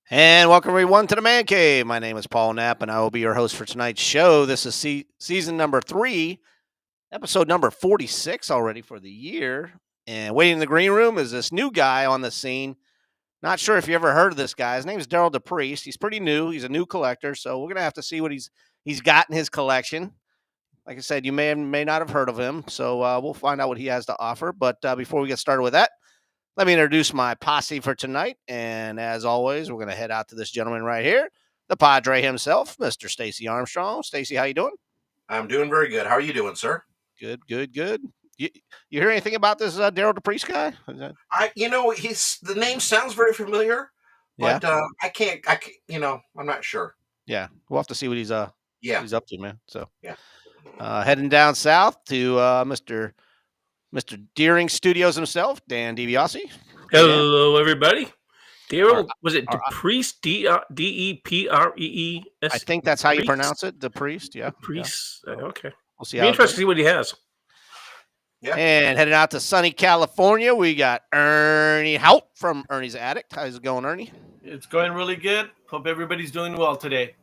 And welcome everyone to the Man Cave. My name is Paul Knapp, and I will be your host for tonight's show. This is season number 3, episode number 46 already for the year. And waiting in the green room is this new guy on the scene. Not sure if you ever heard of this guy. His name is Derryl DePriest. He's pretty new. He's a new collector, so we're gonna have to see what he's got in his collection. Like I said, you may not have heard of him, so we'll find out what he has to offer. But before we get started with that, let me introduce my posse for tonight. And as always, we're going to head out to this gentleman right here, the Padre himself, Mr. Stacy Armstrong. Stacy, how you doing? I'm doing very good. How are you doing, sir? Good. You hear anything about this Derryl DePriest guy? The name sounds very familiar, but I can't, I'm not sure. Yeah, we'll have to see what he's up to, man. So yeah, heading down south to Mr. Deering Studios himself, Dan DiBiase. Hello, everybody. Derryl, was it DePriest? D-E-P-R-E-E-S? I think that's how you pronounce it, DePriest. Yeah. DePriest. Yeah. Okay. We'll see. Be interested to see what he has. Yeah. And heading out to sunny California, we got Ernie Hout from Ernie's Attic. How's it going, Ernie? It's going really good. Hope everybody's doing well today.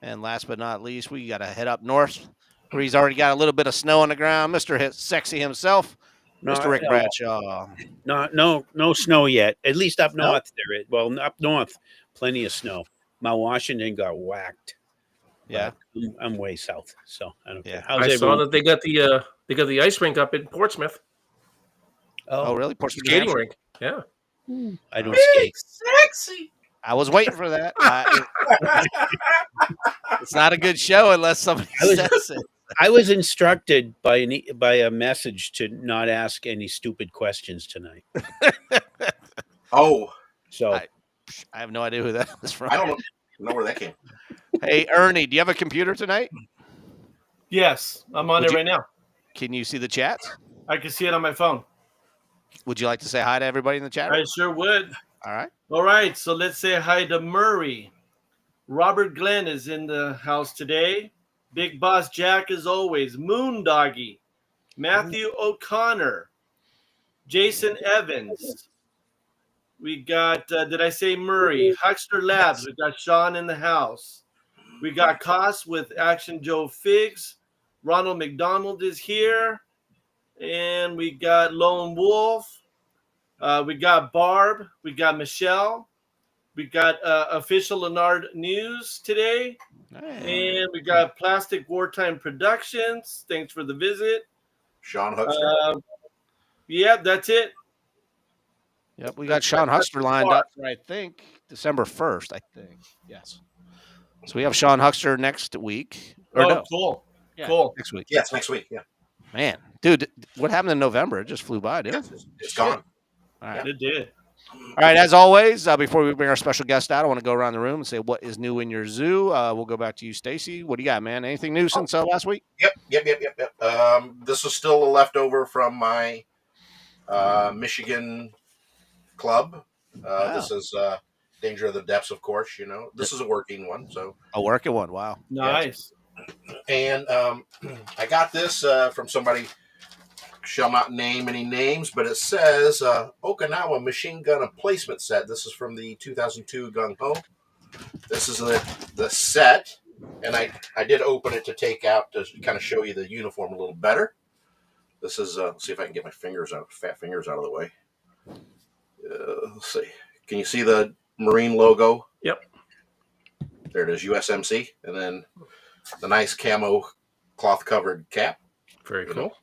And last but not least, we got to head up north, where he's already got a little bit of snow on the ground. Mr. Sexy himself, Mr. Rick Bradshaw. No snow yet. At least up north there is. Well, up north, plenty of snow. Mount Washington got whacked. Yeah, I'm way south, so I don't care. I saw that they got the ice rink up in Portsmouth. Oh really? Portsmouth skating rink. Yeah. I don't skate. Sexy. I was waiting for that. It's not a good show unless somebody says it. I was instructed by a message to not ask any stupid questions tonight. So I have no idea who that was from. I don't know where that came. Hey, Ernie, do you have a computer tonight? Yes, I'm on it right now. Can you see the chats? I can see it on my phone. Would you like to say hi to everybody in the chat? I sure would. All right. All right, so let's say hi to Murray. Robert Glenn is in the house today. Big Boss Jack, as always. Moon Doggy. Matthew O'Connor. Jason Evans. We got, did I say Murray? Huckster Labs. We got Sean in the house. We got Koss with Action Joe Figs. Ronald McDonald is here. And we got Lone Wolf. We got Barb. We got Michelle. We got official Leonard News today. Hey. And we got Plastic Wartime Productions. Thanks for the visit. Sean Huckster. Yeah, that's it. Yep, we got Sean Huckster lined up for, I think, December 1st, I think. Yes. So we have Sean Huckster next week. Cool. Yeah, cool. Next week. Yes, next week. Yeah. Man, dude, what happened in November? It just flew by, didn't it? It's gone. All right. It did. All right, as always, before we bring our special guest out, I want to go around the room and say what is new in your zoo. We'll go back to you, Stacy. What do you got, man? Anything new since last week? Yep. This was still a leftover from my Michigan club. This is Danger of the Depths, of course. This is a working one. So A working one. Wow. Nice. And I got this from somebody. Shall not name any names, but it says Okinawa machine gun emplacement set. This is from the 2002 Gung Ho. This is the set, and I did open it to take out to kind of show you the uniform a little better. This is let's see if I can get my fat fingers out of the way. Let's see. Can you see the Marine logo? Yep. There it is, USMC, and then the nice camo cloth covered cap. Very cool.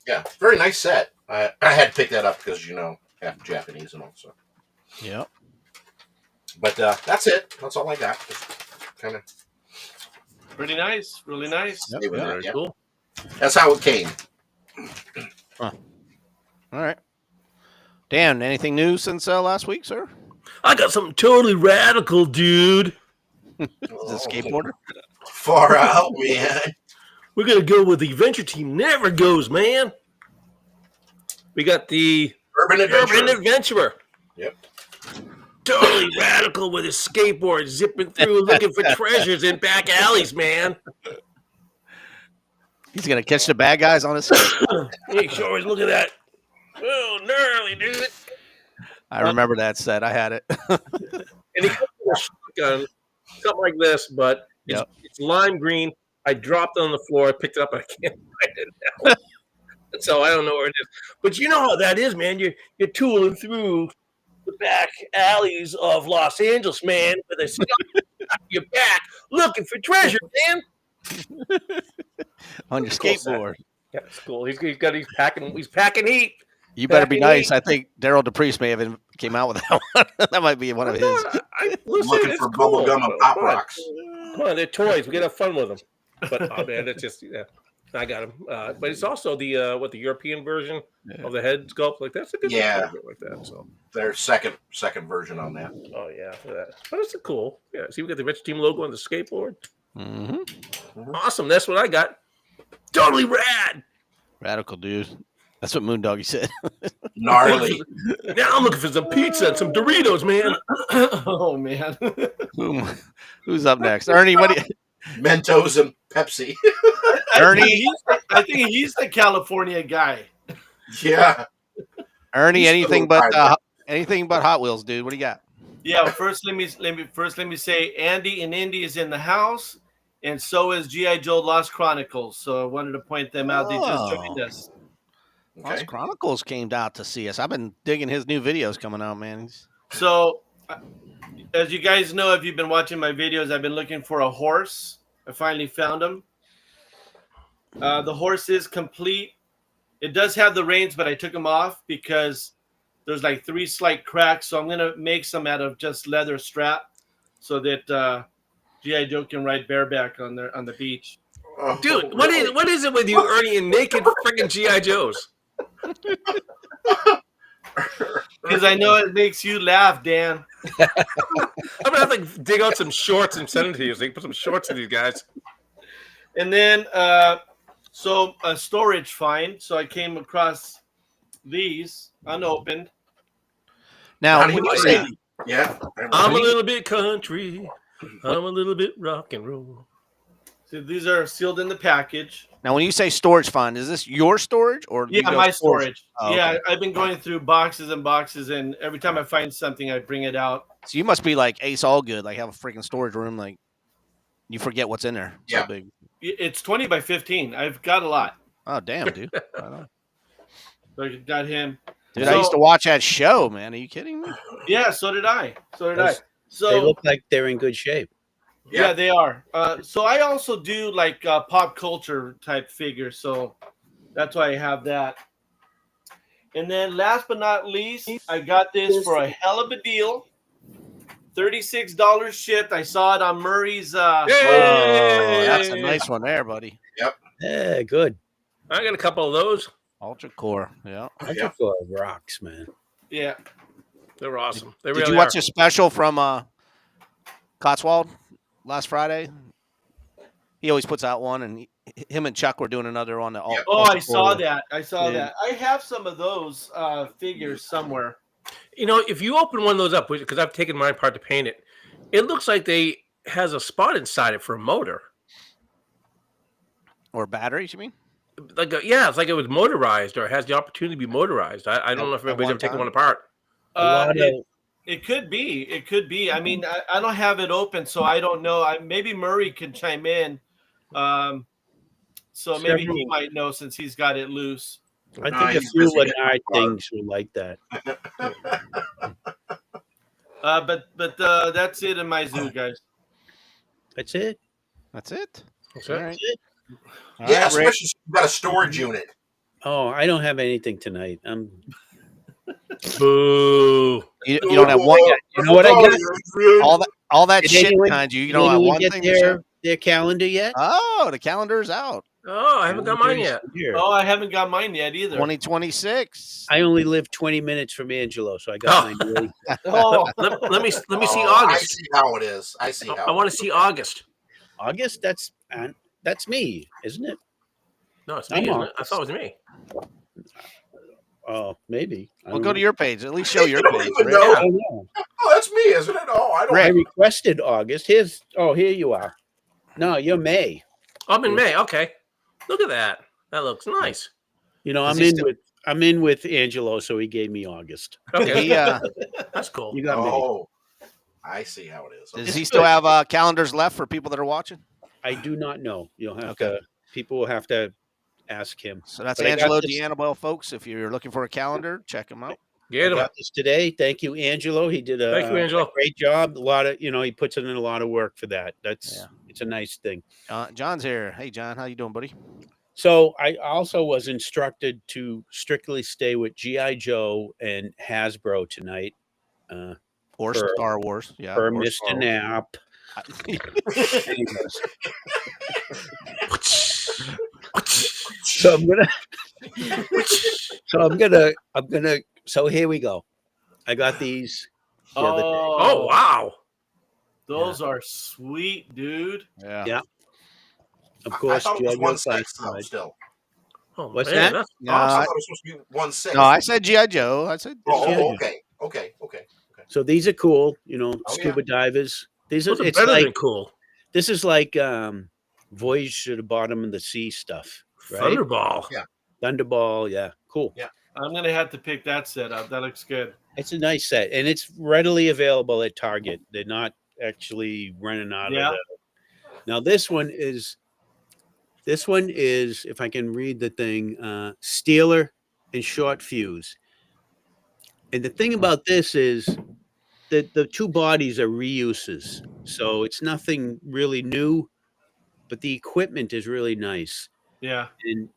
Yeah, very nice set. I had to pick that up because half Japanese and all. So. Yep. But that's it. That's all I got. Just kind of Pretty nice. Really nice. Yep. Very cool. That's how it came. All right. Dan, anything new since last week, sir? I got something totally radical, dude. Is it a skateboarder? Far out, man. We're going to go with the Adventure Team Never Goes, man. We got the Urban Adventurer. Yep. Totally radical with his skateboard, zipping through, looking for treasures in back alleys, man. He's going to catch the bad guys on his skate. Hey, sure is. Look at that. Oh, gnarly, dude. I remember that set. I had it. And he comes a shotgun, something like this, but it's lime green. I dropped it on the floor. I picked it up. And I can't find it now. So I don't know where it is. But you know how that is, man. You're tooling through the back alleys of Los Angeles, man, with a scout on your back, looking for treasure, man. On your skateboard. Yeah, it's cool. He's packing heat. You better be nice. I think Derryl DePriest may have came out with that one. That might be one of his. Looking for bubble gum and pop rocks. Come on, they're toys. We gotta have fun with them. But oh man, it's just I got them. But it's also the European version of the head sculpt. Like that's a good like that. So their second version on that. Oh yeah, for that. But it's cool. Yeah. See, we got the Rich Team logo on the skateboard. Awesome. That's what I got. Totally rad. Radical, dude. That's what Moondoggy said. Gnarly. Now I'm looking for some pizza and some Doritos, man. Oh man. Who's up next? Ernie, what do you Mentos and Pepsi. Ernie? I think he's the California guy. Yeah. Ernie, anything but Hot Wheels, dude. What do you got? Yeah, first let me say Andy and Indy is in the house, and so is G.I. Joe Lost Chronicles. So I wanted to point them out. They just joined us. Okay. Lost Chronicles came out to see us. I've been digging his new videos coming out, man. So, as you guys know, if you've been watching my videos, I've been looking for a horse. I finally found him. The horse is complete. It does have the reins, but I took them off because there's like 3 slight cracks. So I'm going to make some out of just leather strap so that G.I. Joe can ride bareback on the beach. Oh, dude, what is it with you, Ernie, and naked freaking G.I. Joes? Because I know it makes you laugh, Dan. I'm gonna have to dig out some shorts and send them to you so you can put some shorts in these guys. And then, so a storage find. So I came across these unopened. Now, when you say, I'm a little bit country, I'm a little bit rock and roll. So these are sealed in the package. Now, when you say storage find, is this your storage or my storage? Oh, yeah, okay. I've been going through boxes and boxes, and every time I find something, I bring it out. So you must be like Ace Allgood, like have a freaking storage room, like you forget what's in there. Yeah, so big. It's 20 by 15. I've got a lot. Oh damn, dude! So I got him. Dude, I used to watch that show, man. Are you kidding me? Yeah, so did I. So they look like they're in good shape. Yeah, they are. So I also do like pop culture type figures. So that's why I have that. And then last but not least, I got this for a hell of a deal. $36 shipped. I saw it on Murray's. Oh, that's a nice one there, buddy. Yep. Yeah, good. I got a couple of those. Ultra Core. Yeah. Ultra Core rocks, man. Yeah. They're awesome. Did you watch a special from Cotswold last Friday? He always puts out one, and him and Chuck were doing another on the. I saw that. I saw that. I have some of those figures somewhere. You know, if you open one of those up, because I've taken mine apart to paint it, it looks like they has a spot inside it for a motor or batteries. You mean? Like it's like it was motorized or has the opportunity to be motorized. I don't know if anybody's ever taken one apart. It could be. It could be. I mean, I don't have it open, so I don't know. Maybe Murray can chime in. So maybe he might know since he's got it loose. I think a few Lennard things were like that. But that's it in my zoo, guys. That's it. That's it. That's All right. Yeah, especially if you've got a storage unit. Oh, I don't have anything tonight. Boo. You don't have one yet. You know what I got? All that Did shit anyone, behind you. You don't have one thing. Their calendar yet? Oh, the calendar's out. Oh, I haven't got mine yet. Oh, I haven't got mine yet either. 2026. I only live 20 minutes from Angelo, so I got mine ready. Let me see August. I see how it is. I see how. I want to see August. August? That's me, isn't it? No, it's me. Isn't it? I thought it was me. Oh, maybe. Well, go to your page. At least show your page. Even know. Oh, that's me, isn't it? Oh, I don't. I requested August. Here you are. No, you're May. I'm in May. Okay. Look at that. That looks nice. You know, I'm in with Angelo, so he gave me August. Okay. Yeah. That's cool. You got May. I see how it is. Does Okay. he still have calendars left for people that are watching? I do not know. You'll have Okay. people will have to ask him. So that's But I got Angelo this- D'Annibale, folks. If you're looking for a calendar, check him out. I Get him. got this today. Thank you, Angelo. He did Thank you, Angelo. great job. A lot of, he puts in a lot of work for that. Yeah. It's a nice thing. John's here. Hey, John, how you doing, buddy? So I also was instructed to strictly stay with G.I. Joe and Hasbro tonight. Or For- Star Wars. Yeah. For or Mr. Star Wars. Knapp. Anyways. So I'm gonna. So here we go. I got these. the other day. Oh, wow. Those are sweet, dude. Yeah. Yeah. Of I course, thought it was G.I. Joe 1/6 though. classified. Still. Oh, What's man, that? that's No, I I, thought it was supposed to be 1/6. no, I said G.I. Joe. I said Oh, G.I. Joe. okay. So these are cool. yeah. Scuba divers. These are. those are It's better like than cool. this is like Voyage to the Bottom of the Sea stuff. Right? Thunderball. Yeah. Thunderball. Yeah. Cool. Yeah. I'm gonna have to pick that set up. That looks good. It's a nice set, and it's readily available at Target. They're not actually running out Yeah. of the. Now this one is, if I can read the thing, Steeler and Short Fuse. And the thing about this is that the two bodies are reuses, so it's nothing really new, but the equipment is really nice. Yeah. And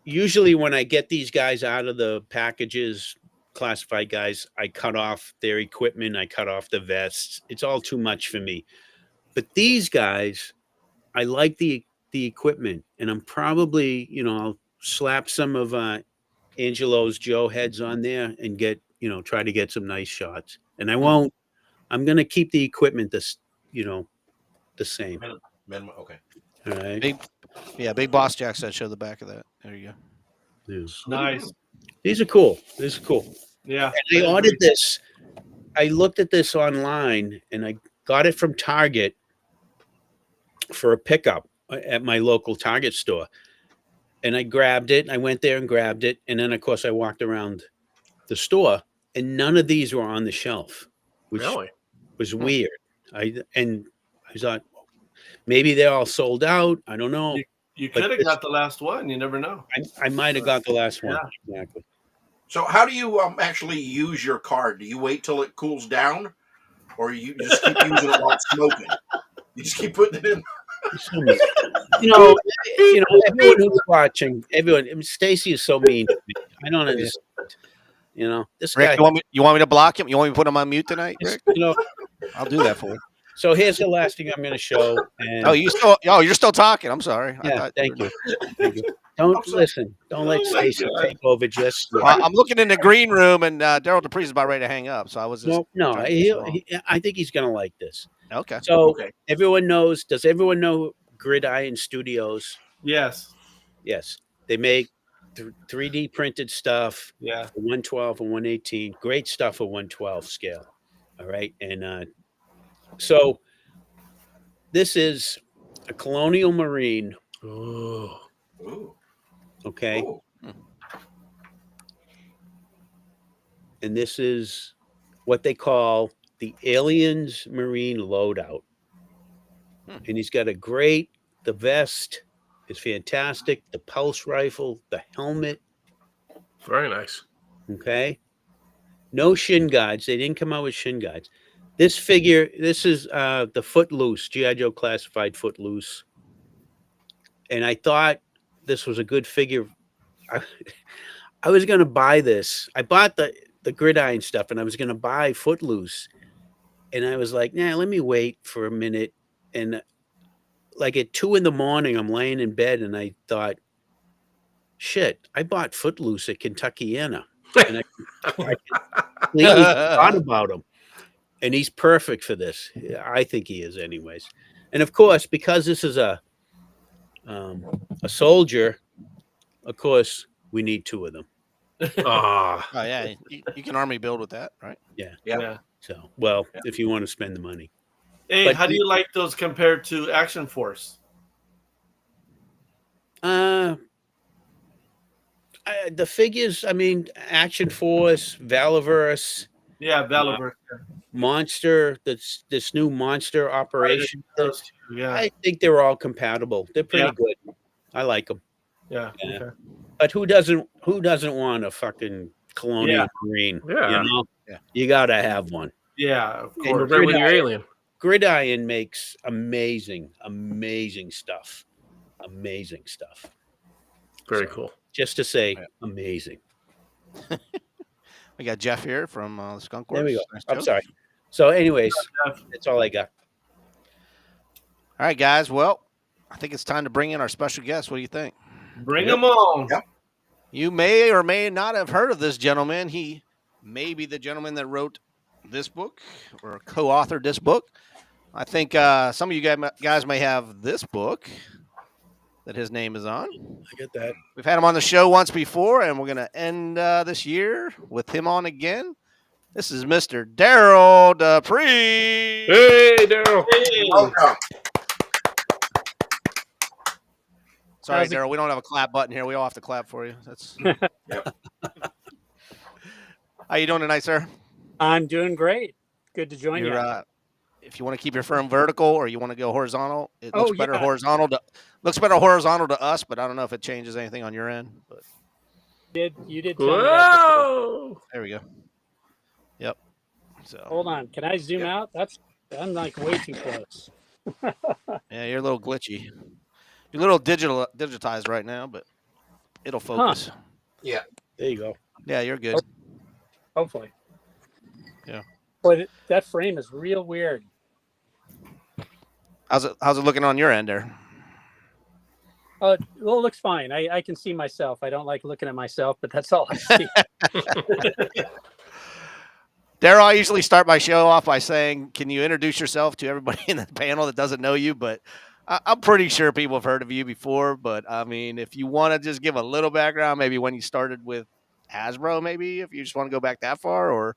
usually when I get these guys out of the packages, classified guys, I cut off their equipment, I cut off the vests. It's all too much for me. But these guys, I like the equipment, and I'm probably, I'll slap some of Angelo's Joe heads on there and get, try to get some nice shots. And I won't. I'm gonna keep the equipment the same. Minimum. Okay. All right. Big Boss Jack said show the back of that. There you go. Yeah. Nice. These are cool. Yeah. And I ordered this. I looked at this online and I got it from Target for a pickup at my local Target store. And I grabbed it. I went there and grabbed it. And then, of course, I walked around the store and none of these were on the shelf, which Really? was weird. I thought maybe they're all sold out. I don't know. You But could have this- got the last one. You never know. I might have got the last one. Yeah. Exactly. So how do you actually use your card? Do you wait till it cools down, or you just keep using it while it's smoking? You just keep putting it in. Everyone who's watching, Stacy is so mean to me. I don't understand. This Rick, guy. you want me to block him? You want me to put him on mute tonight, Rick? I'll do that for you. So here's the last thing I'm going to show. And You're still talking. I'm sorry. I yeah, thought thank were- you. Thank you. Don't listen. Don't let Stacy take over. Just I'm looking in the green room, and Derryl DePriest is about ready to hang up. So I was just no. trying to get this wrong. I think he's going to like this. Okay. So Okay. everyone knows. Does everyone know Gridiron Studios? Yes. Yes, they make 3D printed stuff. Yeah. 112 and 118. Great stuff for 112 scale. All right. And so this is a Colonial Marine. Oh. Ooh. Okay. Ooh. And this is what they call the Aliens Marine loadout. And he's got the vest is fantastic. The pulse rifle, the helmet. Very nice. Okay. No shin guards. They didn't come out with shin guards. This is the Footloose, G.I. Joe classified Footloose. And I thought this was a good figure. I was going to buy this. I bought the Gridiron stuff and I was going to buy Footloose. And I was like, nah, let me wait for a minute. And like at 2 a.m, I'm laying in bed and I thought, shit, I bought Footloose at Kentuckiana. And I completely forgot about him. And he's perfect for this. I think he is anyways. And of course, because this is a soldier, of course, we need 2 of them. Ah. Oh yeah, you can army build with that, right? Yeah. So, well, if you want to spend the money. Hey, But how do you like those compared to Action Force? The figures, I mean, Action Force, Valaverse, Yeah, Valiver. Monster, this new Monster operation. Those two, yeah. I think they're all compatible. They're pretty Yeah. good. I like them. Yeah. Yeah. Okay. But who doesn't want a fucking Colonial Marine? Yeah. You know? Yeah. You gotta have one. Yeah, of And course. Right with your alien. Gridiron makes amazing stuff. Amazing stuff. Very cool. Just to say, Yeah. amazing. We got Jeff here from the Skunk Works. There we go. Nice I'm joke. sorry. So, anyways, that's all I got. All right, guys. Well, I think it's time to bring in our special guest. What do you think? Bring them on. Yep. You may or may not have heard of this gentleman. He may be the gentleman that wrote this book or co-authored this book. I think some of you guys may have this book that his name is on. I get that. We've had him on the show once before, and we're going to end this year with him on again. This is Mr. Derryl DePriest. Hey, Derryl. Hey. Welcome. Sorry, How's it- Derryl. We don't have a clap button here. We all have to clap for you. That's. Yep. How you doing tonight, sir? I'm doing great. Good to join you. If you want to keep your firm vertical or you want to go horizontal, it looks better yeah. horizontal. Looks better horizontal to us, but I don't know if it changes anything on your end. But You did tell me that before. Whoa. there we go. Yep. So Hold on. Can I zoom out? I'm like way too close. yeah, you're a little glitchy. You're a little digitized right now, but it'll focus. Yeah. There you go. Yeah, you're good. Hopefully. Yeah. But that frame is real weird. How's it looking on your end there? Well, it looks fine. I can see myself. I don't like looking at myself, but that's all I see. Derryl, I usually start my show off by saying, can you introduce yourself to everybody in the panel that doesn't know you? But I'm pretty sure people have heard of you before. But, I mean, if you want to just give a little background, maybe when you started with Hasbro, maybe if you just want to go back that far, or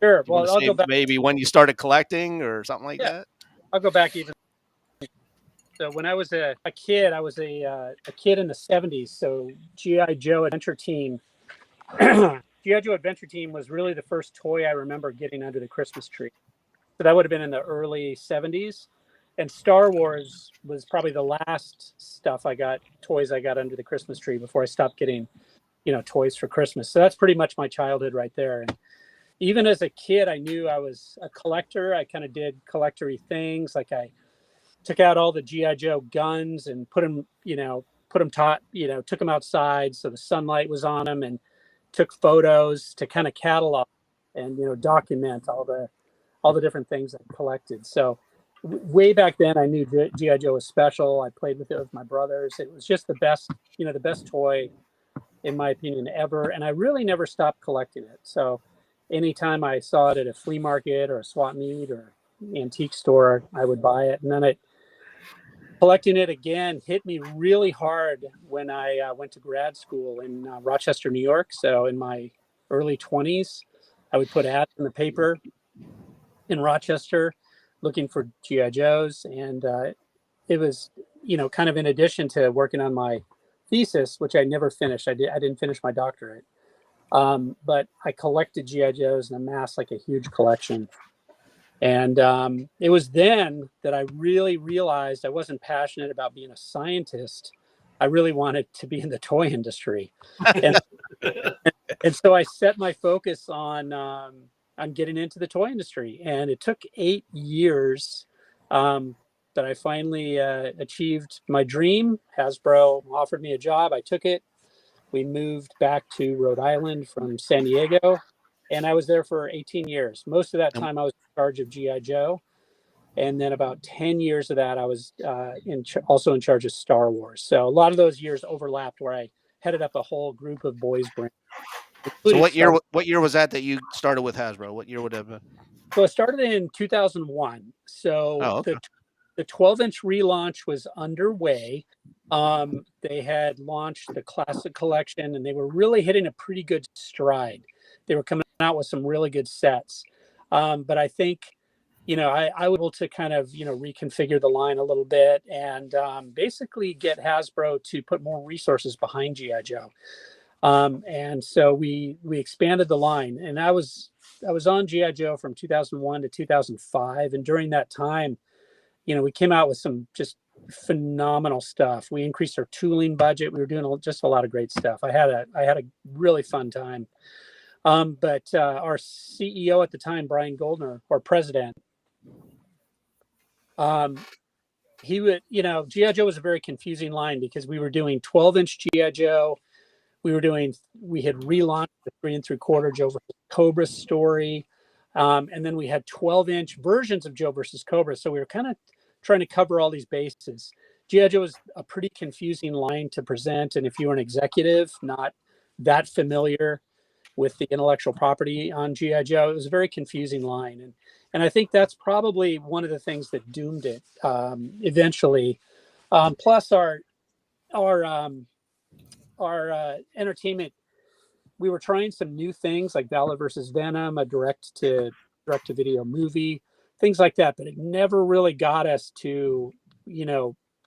Sure. you wanna Well, I'll say go back. maybe when you started collecting or something like Yeah. that. I'll go back even. So when I was a kid, I was a kid in the 70s. So G.I. Joe Adventure Team. G.I. Joe Adventure Team was really the first toy I remember getting under the Christmas tree. So that would have been in the early 70s. And Star Wars was probably the last toys I got under the Christmas tree before I stopped getting, toys for Christmas. So that's pretty much my childhood right there. And even as a kid, I knew I was a collector. I kind of did collectory things. Like I took out all the G.I. Joe guns and put them took them outside so the sunlight was on them, and took photos to kind of catalog and document all the different things I collected. So way back then, I knew G.I. Joe was special. I played with it with my brothers. It was just the best toy, in my opinion, ever. And I really never stopped collecting it. So anytime I saw it at a flea market or a swap meet or antique store, I would buy it. And then collecting it again hit me really hard when I went to grad school in Rochester, New York. So in my early 20s, I would put ads in the paper in Rochester looking for G.I. Joes. And it was, kind of in addition to working on my thesis, which I never finished. I didn't finish my doctorate. But I collected G.I. Joes and amassed like a huge collection. And it was then that I really realized I wasn't passionate about being a scientist. I really wanted to be in the toy industry. And, and so I set my focus on getting into the toy industry. And it took 8 years that I finally achieved my dream. Hasbro offered me a job. I took it. We moved back to Rhode Island from San Diego, and I was there for 18 years. Most of that time I was in charge of G.I. Joe. And then about 10 years of that, I was also in charge of Star Wars. So a lot of those years overlapped where I headed up a whole group of boys brands. So what year was that you started with Hasbro? What year would that have been? So I started in 2001. So okay. the 12-inch relaunch was underway. They had launched the Classic Collection, and they were really hitting a pretty good stride. They were coming out with some really good sets. But I think, I was able to kind of, reconfigure the line a little bit and basically get Hasbro to put more resources behind G.I. Joe. And so we expanded the line, and I was on GI Joe from 2001 to 2005, and during that time, we came out with some just phenomenal stuff. We increased our tooling budget. We were doing just a lot of great stuff. I had a really fun time. But our CEO at the time, Brian Goldner, or president, he would, GI Joe was a very confusing line because we were doing 12-inch GI Joe. We had relaunched the 3 3/4 Joe versus Cobra story. And then we had 12-inch versions of Joe versus Cobra. So we were kind of trying to cover all these bases. GI Joe is a pretty confusing line to present. And if you were an executive, not that familiar with the intellectual property on GI Joe, it was a very confusing line. And I think that's probably one of the things that doomed it eventually. Plus our entertainment, we were trying some new things like Valor versus Venom, a direct to video movie, things like that, but it never really got us to,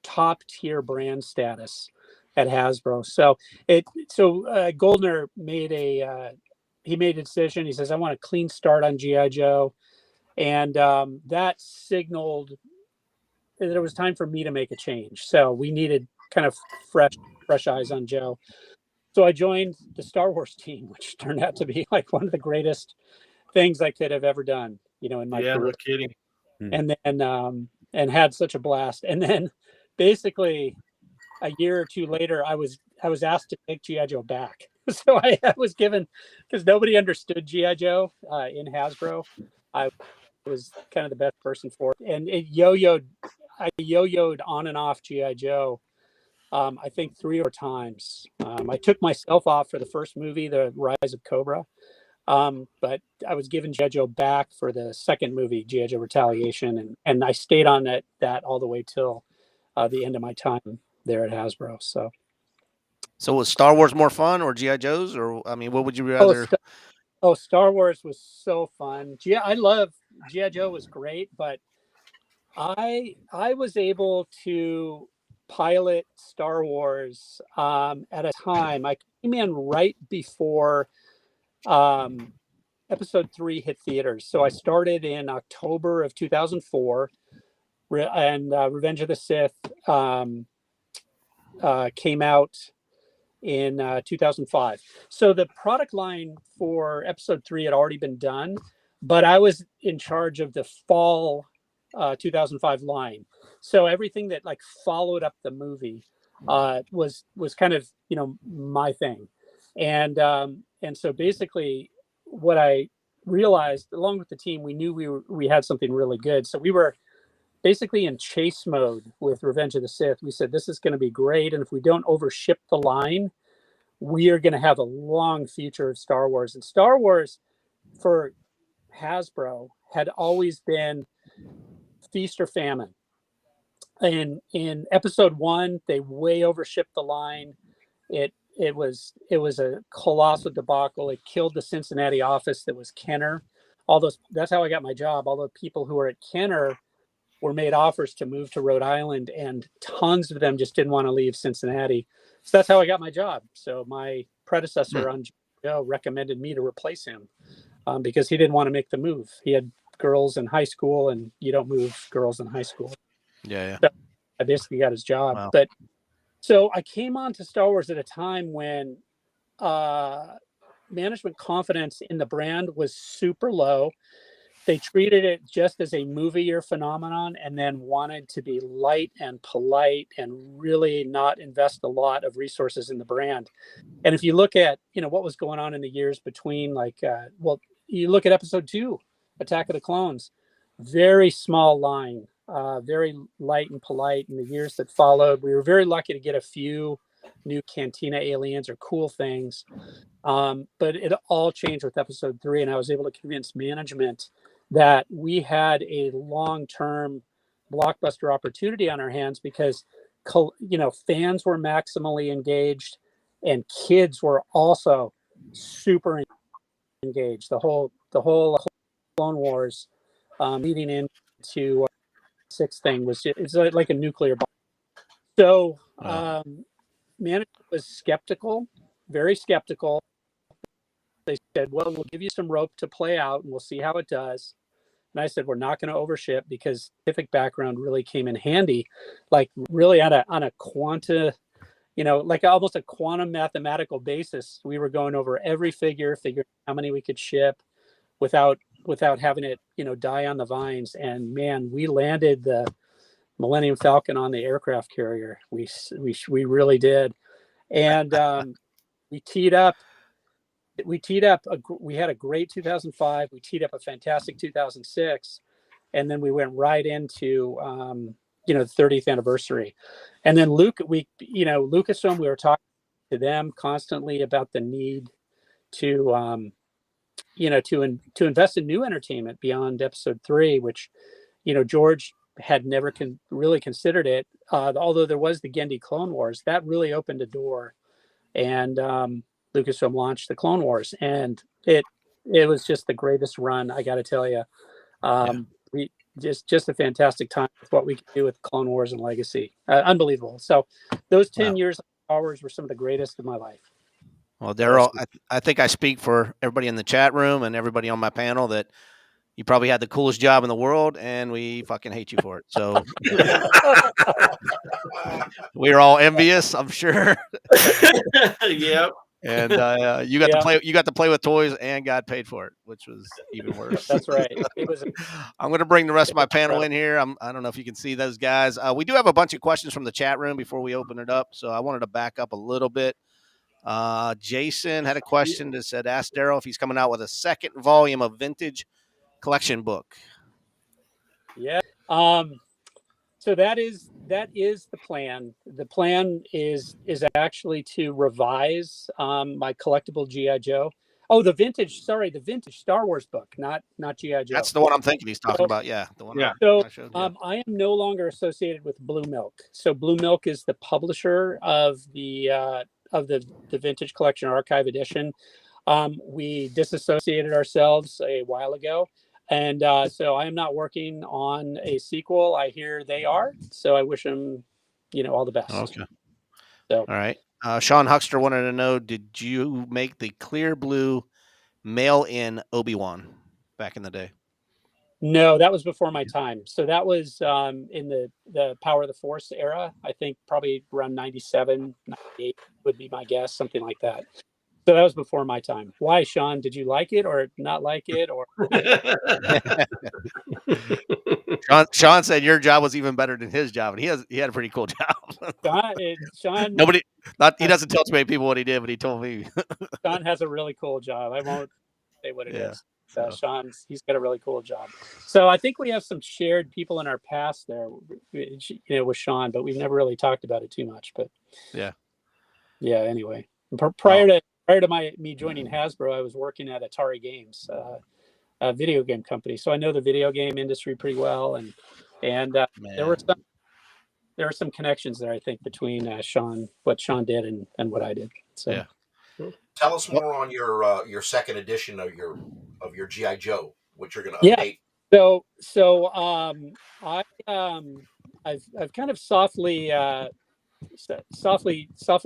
top tier brand status at Hasbro. So Goldner made a decision. He says, I want a clean start on GI Joe. And that signaled that it was time for me to make a change. So we needed kind of fresh eyes on Joe. So I joined the Star Wars team, which turned out to be like one of the greatest things I could have ever done, in my career. No kidding. And then and had such a blast. And then basically a year or two later, I was asked to take GI Joe back. So I was given, because nobody understood GI Joe in Hasbro. I was kind of the best person for it, and I yo-yoed on and off GI Joe. I think 3 or 4 times. I took myself off for the first movie, The Rise of Cobra, but I was given GI Joe back for the second movie, GI Joe Retaliation, and I stayed on that all the way till the end of my time there at Hasbro. So was Star Wars more fun, or GI Joes, or what would you rather? Star Wars was so fun. I love GI Joe was great, but I was able to pilot Star Wars at a time. I came in right before Episode 3 hit theaters. So I started in October of 2004, and Revenge of the Sith came out in 2005. So the product line for Episode 3 had already been done, but I was in charge of the fall 2005 line. So everything that like followed up the movie was kind of my thing, and so basically what I realized along with the team, we knew we had something really good. So we were basically in chase mode with Revenge of the Sith. We said, this is going to be great. And if we don't overship the line, we are going to have a long future of Star Wars. And Star Wars for Hasbro had always been feast or famine. And in Episode 1, they way overshipped the line. It was a colossal debacle. It killed the Cincinnati office that was Kenner. That's how I got my job. All the people who were at Kenner were made offers to move to Rhode Island, and tons of them just didn't want to leave Cincinnati. So that's how I got my job. So my predecessor on Joe recommended me to replace him because he didn't want to make the move. He had girls in high school, and you don't move girls in high school. Yeah. So I basically got his job. Wow. But so I came on to Star Wars at a time when management confidence in the brand was super low. They treated it just as a movie-year phenomenon, and then wanted to be light and polite and really not invest a lot of resources in the brand. And if you look at, what was going on in the years between, you look at Episode 2, Attack of the Clones, very small line, very light and polite. In the years that followed, we were very lucky to get a few new Cantina aliens or cool things. But it all changed with Episode 3, and I was able to convince management that we had a long-term blockbuster opportunity on our hands because, fans were maximally engaged, and kids were also super engaged. The whole Clone Wars leading into 6 thing it's like a nuclear bomb. So management was skeptical very skeptical. They said, well, we'll give you some rope to play out and we'll see how it does. And I said, we're not going to overship, because scientific background really came in handy, like really on a quanta, like almost a quantum mathematical basis. We were going over every figure, figuring how many we could ship without having it, die on the vines. And man, we landed the Millennium Falcon on the aircraft carrier. We really did. And we teed up. We had a great 2005. We teed up a fantastic 2006, and then we went right into the 30th anniversary. And then Lucasfilm, we were talking to them constantly about the need to to invest in new entertainment beyond Episode 3, which George had never really considered it. Although there was the Genndy Clone Wars, that really opened a door, and Lucasfilm launched the Clone Wars, and it was just the greatest run, I got to tell you. We just a fantastic time with what we could do with Clone Wars and Legacy. Unbelievable. So those 10 years of Star Wars were some of the greatest of my life. Well, Derryl, I think I speak for everybody in the chat room and everybody on my panel that you probably had the coolest job in the world, and we fucking hate you for it. So we're all envious, I'm sure. Yep. And you got to play with toys and got paid for it, which was even worse. That's right. It was. I'm going to bring the rest of my panel in here. I don't know if you can see those guys. We do have a bunch of questions from the chat room before we open it up, so I wanted to back up a little bit. Jason had a question that said, ask Derryl if he's coming out with a second volume of vintage collection book. Yeah. So that is the plan. The plan is actually to revise my collectible G.I. Joe. Oh, the vintage Star Wars book, not G.I. Joe. That's the one I'm thinking he's talking about. Yeah, the one. Yeah. So I showed you. I am no longer associated with Blue Milk. So Blue Milk is the publisher of the Vintage Collection Archive Edition. We disassociated ourselves a while ago. And so I am not working on a sequel. I hear they are. So I wish them, all the best. Okay. So. All right. Sean Huckster wanted to know, did you make the clear blue mail-in Obi-Wan back in the day? No, that was before my time. So that was in the Power of the Force era. I think probably around 97, 98 would be my guess, something like that. So that was before my time. Why, Sean? Did you like it or not like it? Or Sean said your job was even better than his job, and he had a pretty cool job. Sean, he doesn't tell too many people what he did, but he told me. Sean has a really cool job. I won't say what it is. He's got a really cool job. So I think we have some shared people in our past there, with Sean, but we've never really talked about it too much. But yeah. Anyway, prior to me joining Hasbro, I was working at Atari Games, a video game company. So I know the video game industry pretty well, and there were some connections there, I think, between what Sean did and what I did. So yeah. Tell us more on your second edition of your G.I. Joe, which you're going to update. So I've kind of softly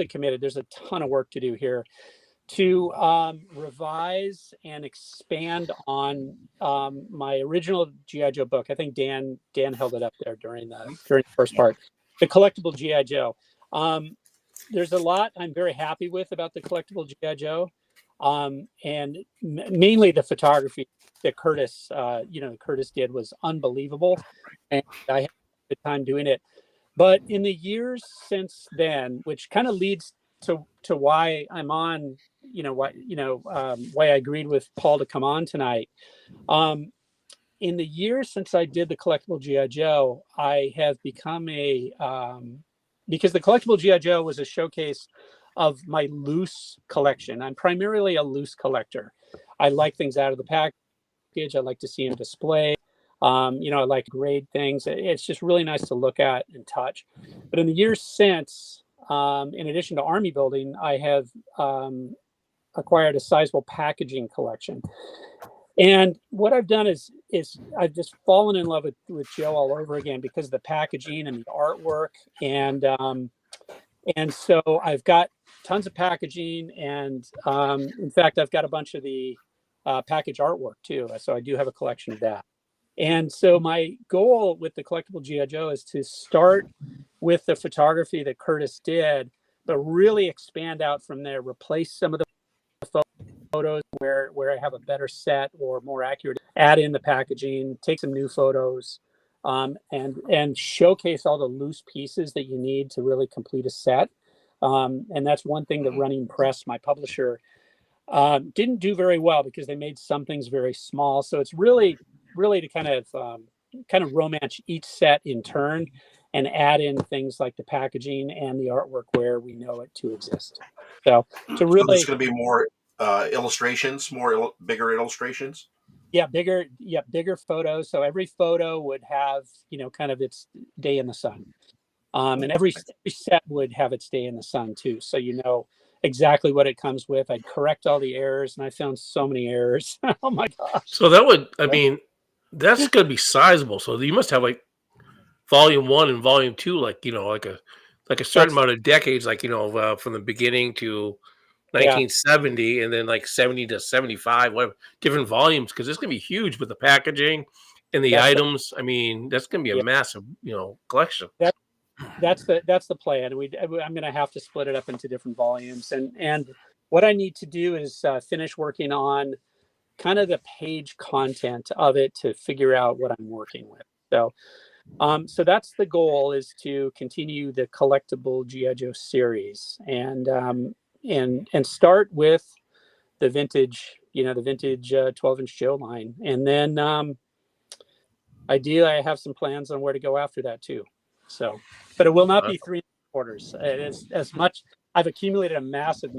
committed. There's a ton of work to do here to revise and expand on my original G.I. Joe book. I think Dan held it up there during the first part. The collectible G.I. Joe. There's a lot I'm very happy with about the collectible G.I. Joe, and mainly the photography that Curtis did was unbelievable, and I had a good time doing it. But in the years since then, which kind of leads to why I'm on, why I agreed with Paul to come on tonight. In the years since I did the collectible G.I. Joe, I have become because the collectible G.I. Joe was a showcase of my loose collection. I'm primarily a loose collector. I like things out of the package. I like to see them displayed. I like to grade things. It's just really nice to look at and touch. But in the years since, in addition to army building, I have acquired a sizable packaging collection. And what I've done is I've just fallen in love with Joe all over again because of the packaging and the artwork. And so I've got tons of packaging, and in fact, I've got a bunch of the package artwork too. So I do have a collection of that. And so my goal with the collectible G.I. Joe is to start with the photography that Curtis did, but really expand out from there, replace some of the photos where I have a better set or more accurate, add in the packaging, take some new photos, and showcase all the loose pieces that you need to really complete a set. And that's one thing that Running Press, my publisher, didn't do very well because they made some things very small. So it's really to kind of romance each set in turn and add in things like the packaging and the artwork where we know it to exist. So to really, there's going to be more illustrations, bigger illustrations. Yeah, bigger photos. So every photo would have, kind of its day in the sun. And every set would have its day in the sun too. So exactly what it comes with. I'd correct all the errors, and I found so many errors. Oh my gosh. So that's going to be sizable. So you must have like volume 1 and volume 2, like a certain amount of decades, from the beginning to 1970, and then like 70 to 75, whatever, different volumes, because it's going to be huge with the packaging and the items. I mean, that's going to be a massive, collection. That's the plan. I'm going to have to split it up into different volumes, and what I need to do is finish working on kind of the page content of it to figure out what I'm working with. So that's the goal, is to continue the collectible G.I. Joe series and start with the vintage, the vintage 12-inch Joe line, and then ideally I have some plans on where to go after that too. So, but it will not be 3.75. It is as much. I've accumulated a massive,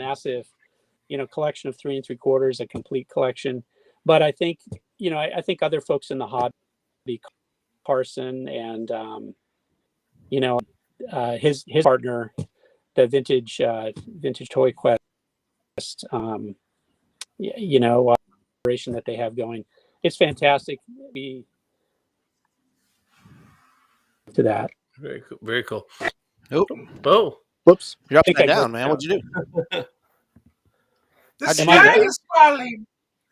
collection of 3 3/4, a complete collection. But I think, I think other folks in the hobby, Carson and his partner, the vintage Toy Quest, operation that they have going, it's fantastic. To that. Very cool. Very cool. Oh, Whoops! You're upside down, man. What'd you do? The sky is falling.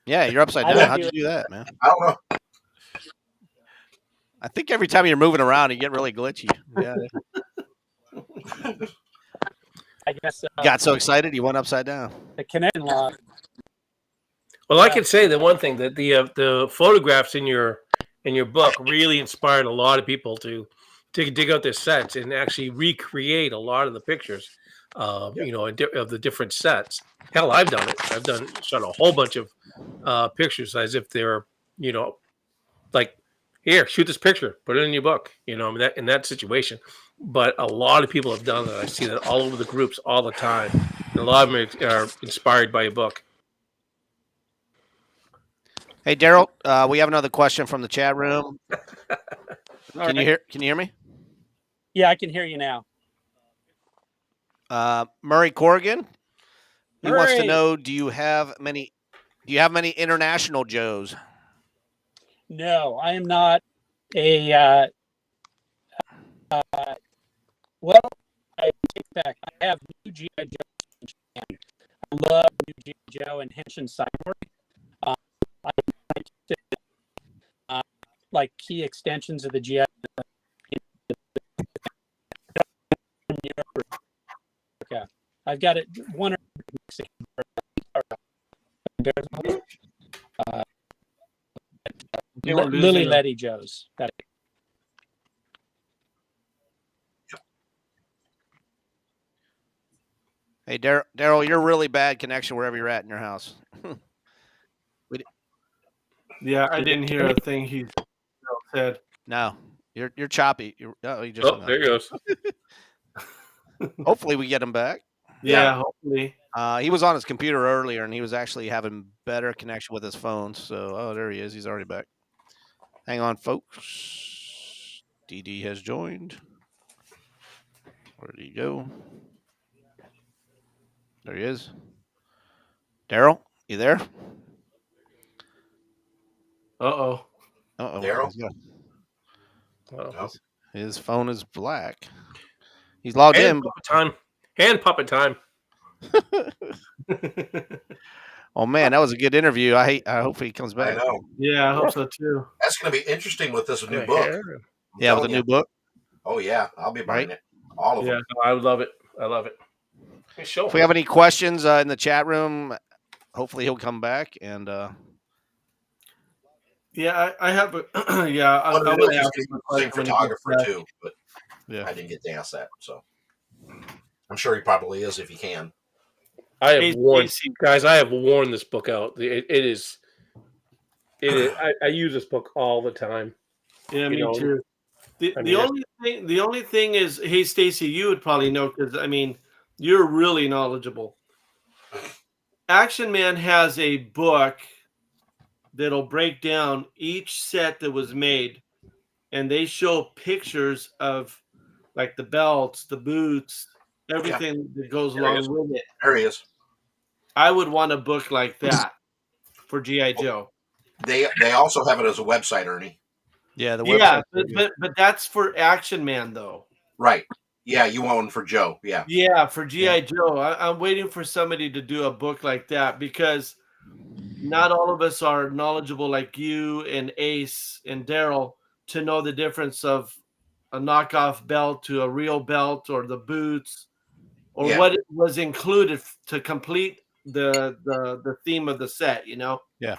Yeah, you're upside down. How'd you do that, man? I don't know. I think every time you're moving around, you get really glitchy. Yeah. I guess Got so excited, you went upside down. The connection log. Well, I can say the one thing that the photographs in your book really inspired a lot of people to dig out their sets and actually recreate a lot of the pictures, of the different sets. Hell, I've done it. I've shot a whole bunch of pictures as if they're, like, here, shoot this picture, put it in your book, in that situation. But a lot of people have done that. I see that all over the groups all the time. And a lot of them are inspired by your book. Hey, Derryl, we have another question from the chat room. Can you hear me? Yeah, I can hear you now. Murray Corrigan, he wants to know: Do you have many international Joes? No, I am not a. Well, I take back. I have new G.I. Joe in Japan. I love new G.I. Joe and Henshin Cyborg. I like like key extensions of the G.I. Okay, I've got it. One Lily Letty Joes. Hey, Derryl, you're really bad connection wherever you're at in your house. Yeah, I didn't hear a thing he said. No, you're choppy. You just there he goes. Hopefully we get him back. Yeah, hopefully. He was on his computer earlier, and he was actually having better connection with his phone. So, there he is. He's already back. Hang on, folks. DD has joined. Where did he go? There he is. Derryl, you there? Uh-oh. Derryl? His phone is black. He's logged in. Puppet time. And puppet time. Oh man, that was a good interview. I hope he comes I back. know. Yeah, I hope so too. That's going to be interesting with this new The book. hair. I'm Yeah, with telling the new you. book. Oh yeah, I'll be buying Right? it. All of Yeah, them. I love it. I love it. Hey, show If we have any questions in the chat room, hopefully he'll come back and Yeah, I have a yeah. I Wanted to know would if he's ask going him a to sing question when he gets photographer back. too, but yeah. I didn't get to ask that. So I'm sure he probably is if he can. I have Hey, worn, Stacey. guys. I have worn this book out. It is. I use this book all the time. Yeah, You me know, too. The, I the mean, only thing is, hey Stacy, you would probably know because I mean you're really knowledgeable. Action Man has a book that'll break down each set that was made, and they show pictures of like the belts, the boots, everything that goes There he along is. with it. There he is. I would want a book like that for GI Joe. They also have it as a website, Ernie. Yeah, the Yeah, website. but that's for Action Man though. Right. Yeah, you want one for Joe. Yeah. Yeah, for GI Joe. I'm waiting for somebody to do a book like that because not all of us are knowledgeable like you and Ace and Derryl to know the difference of a knockoff belt to a real belt or the boots or Yeah. what was included to complete the theme of the set, you know? Yeah.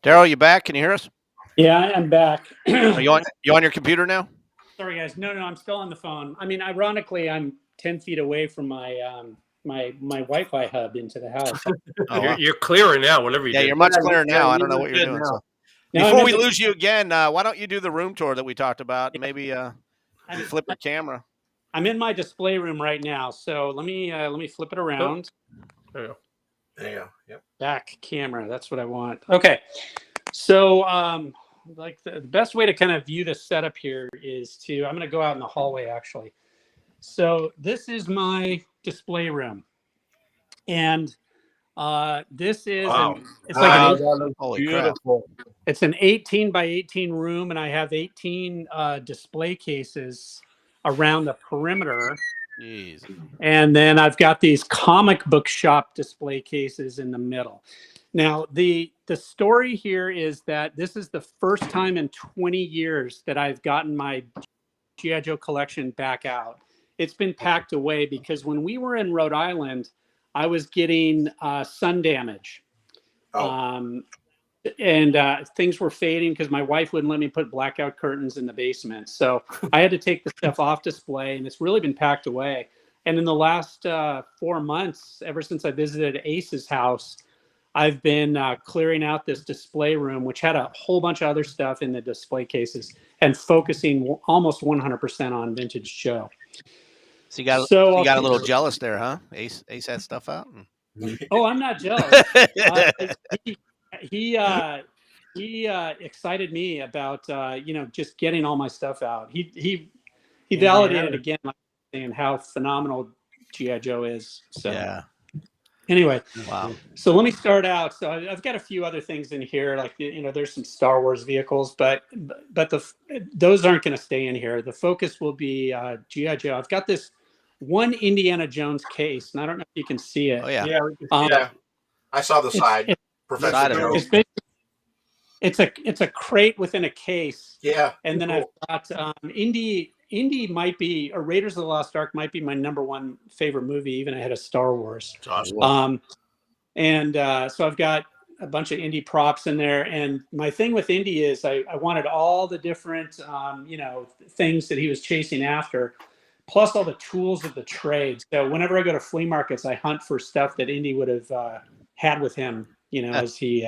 Derryl, you back? Can you hear us? Yeah, I'm back. Are you on your computer now? Sorry, guys. No, I'm still on the phone. I mean, ironically, I'm 10 feet away from my my Wi-Fi hub into the house. Oh, wow. you're clearer now. Whatever you Yeah, did. you're much Yeah, clearer yeah, now. I you don't know look what you're good doing. now. So No, before I'm we in the- lose you again, why don't you do the room tour that we talked about? Maybe I'm, flip your camera. I'm in my display room right now. So let me flip it around. There you go. There you go. Yep. Back camera. That's what I want. Okay. So like the best way to kind of view the setup here is to I'm going to go out in the hallway actually. So this is my display room, and this is Wow. it's like Wow, an that looks Holy crap. beautiful. it's an 18 by 18 room, and I have 18 display cases around the perimeter. Jeez. And then I've got these comic book shop display cases in the middle. Now, the story here is that this is the first time in 20 years that I've gotten my G.I. Joe collection back out. It's been packed away because when we were in Rhode Island, I was getting sun damage. Oh. And things were fading because my wife wouldn't let me put blackout curtains in the basement. So I had to take the stuff off display, and it's really been packed away. And in the last 4 months, ever since I visited Ace's house, I've been clearing out this display room, which had a whole bunch of other stuff in the display cases, and focusing almost 100% on vintage Joe. So you got a little jealous there, huh? Ace had stuff out. Oh, I'm not jealous. He excited me about just getting all my stuff out. He validated again, like saying how phenomenal G.I. Joe is. So yeah. Anyway, Wow. So let me start out. So I've got a few other things in here, like there's some Star Wars vehicles, but those aren't going to stay in here. The focus will be G.I. Joe. I've got this one Indiana Jones case, and I don't know if you can see it. Oh yeah. Yeah, we can see Yeah. I saw the side. Professor Side of Joe. It's a crate within a case. Yeah. And then I've got Indy might be, or Raiders of the Lost Ark might be my number one favorite movie, even ahead of Star Wars. Awesome. So I've got a bunch of Indy props in there. And my thing with Indy is I wanted all the different, things that he was chasing after, plus all the tools of the trade. So whenever I go to flea markets, I hunt for stuff that Indy would have had with him, as he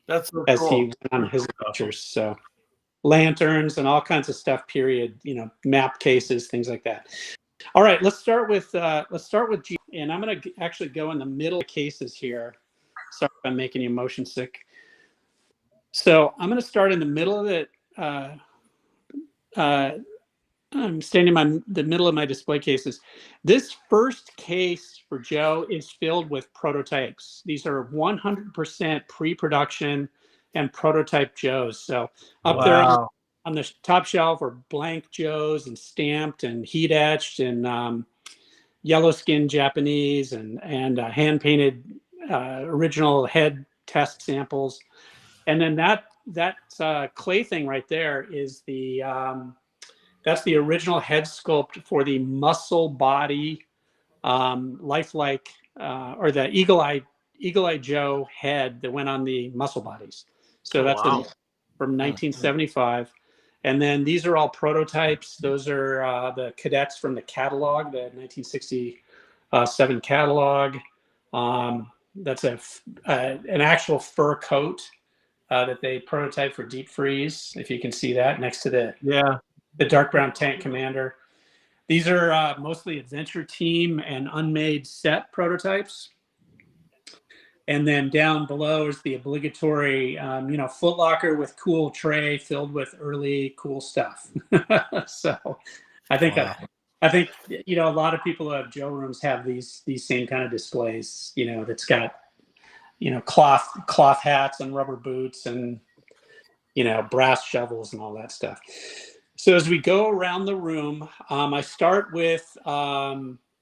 That's so as cool. he went on his adventures. So lanterns and all kinds of stuff, period, map cases, things like that. All right, let's start with G, and I'm going to actually go in the middle of cases here. Sorry if I'm making you motion sick. So I'm going to start in the middle of it. I'm standing in the middle of my display cases. This first case for Joe is filled with prototypes. These are 100% pre-production and prototype Joes. So up there on the top shelf are blank Joes and stamped and heat etched and yellow skin Japanese and hand painted original head test samples. And then that clay thing right there is that's the original head sculpt for the muscle body lifelike or the Eagle Eye Joe head that went on the muscle bodies. So that's wow. from 1975. And then these are all prototypes. Those are the cadets from the catalog, the 1967 catalog. That's an actual fur coat that they prototype for deep freeze. If you can see that next to the dark brown tank commander. These are mostly adventure team and unmade set prototypes. And then down below is the obligatory, Foot Locker with cool tray filled with early cool stuff. So I think, Wow. a lot of people who have Joe rooms have these same kind of displays, that's got, cloth hats and rubber boots and, brass shovels and all that stuff. So as we go around the room, I start with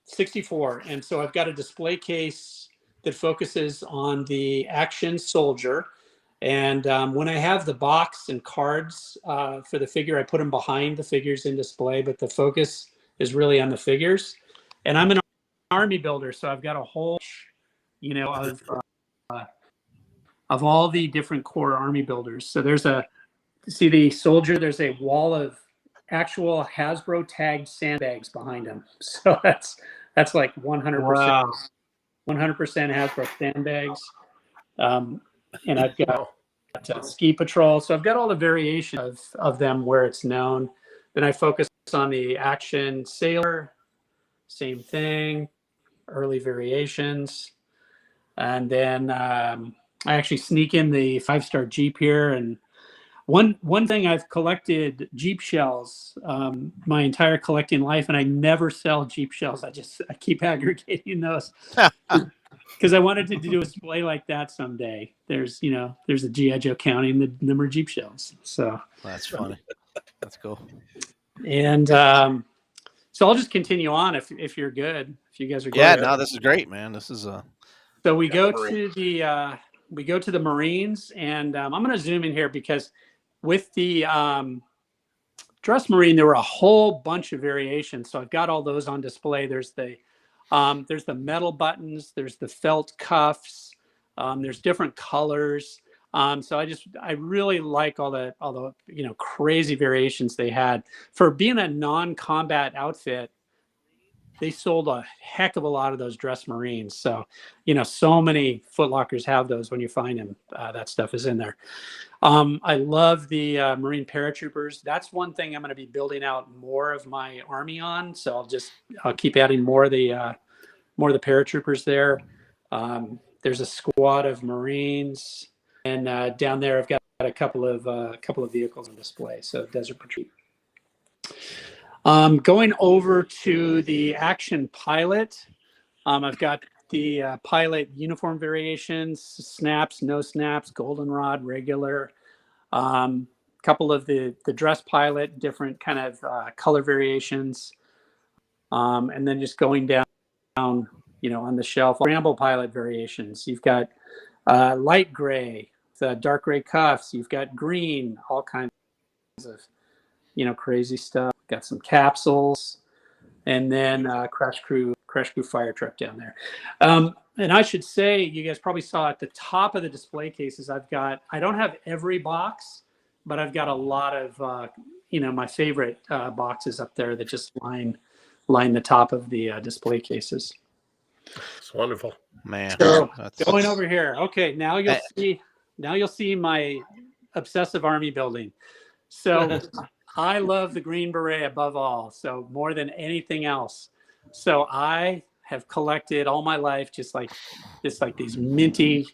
64. And so I've got a display case that focuses on the action soldier. And when I have the box and cards for the figure, I put them behind the figures in display, but the focus is really on the figures. And I'm an army builder, so I've got a whole, of all the different core army builders. So see the soldier, there's a wall of actual Hasbro tagged sandbags behind him. So that's like 100%. Wow. 100% Hasbro sandbags. And I've got ski patrol. So I've got all the variations of them where it's known. Then I focus on the action sailor, same thing, early variations. And then I actually sneak in the 5-star Jeep here. And one thing, I've collected Jeep shells my entire collecting life, and I never sell Jeep shells. I keep aggregating those because I wanted to do a display like that someday. There's a G.I. Joe counting the number of Jeep shells. So That's funny. That's cool. And so I'll just continue on if you're good. If you guys are good. Yeah, no, this is great, man. This is So we go to the Marines, and I'm going to zoom in here because with the dress Marine, there were a whole bunch of variations. So I've got all those on display. There's the metal buttons, there's the felt cuffs, there's different colors. So I really like all the crazy variations they had. For being a non-combat outfit, they sold a heck of a lot of those dress Marines. So, so many Foot Lockers have those. When you find them, that stuff is in there. I love the Marine paratroopers. That's one thing I'm going to be building out more of my army on. So I'll keep adding more of the paratroopers there. There's a squad of Marines, and down there I've got a couple of vehicles on display. So Desert Patrol. Going over to the action pilot, I've got the pilot uniform variations, snaps, no snaps, goldenrod, regular, couple of the dress pilot, different kind of color variations, and then just going down, on the shelf, Rambo pilot variations. You've got light gray, the dark gray cuffs. You've got green, all kinds of crazy stuff. Got some capsules, and then crash crew fire truck down there. And I should say, you guys probably saw at the top of the display cases, I don't have every box, but I've got a lot of my favorite boxes up there that just line the top of the display cases. It's wonderful, man. So going over here, okay, now you'll see my obsessive army building. So I love the Green Beret above all, so more than anything else. So I have collected all my life just like these minty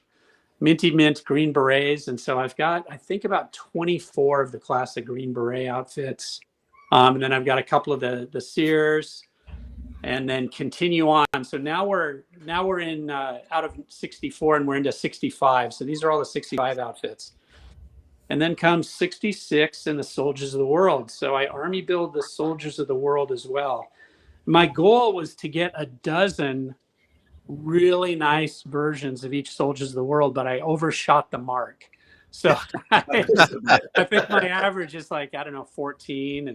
mint Green Berets, and so I've got, I think, about 24 of the classic Green Beret outfits, and then I've got a couple of the Sears, and then continue on. So now we're in out of 64, and we're into 65. So these are all the 65 outfits. And then comes 66 and the Soldiers of the World. So I army build the Soldiers of the World as well. my goal was to get a dozen really nice versions of each Soldiers of the World, but I overshot the mark. So I think my average is like, I don't know, 14.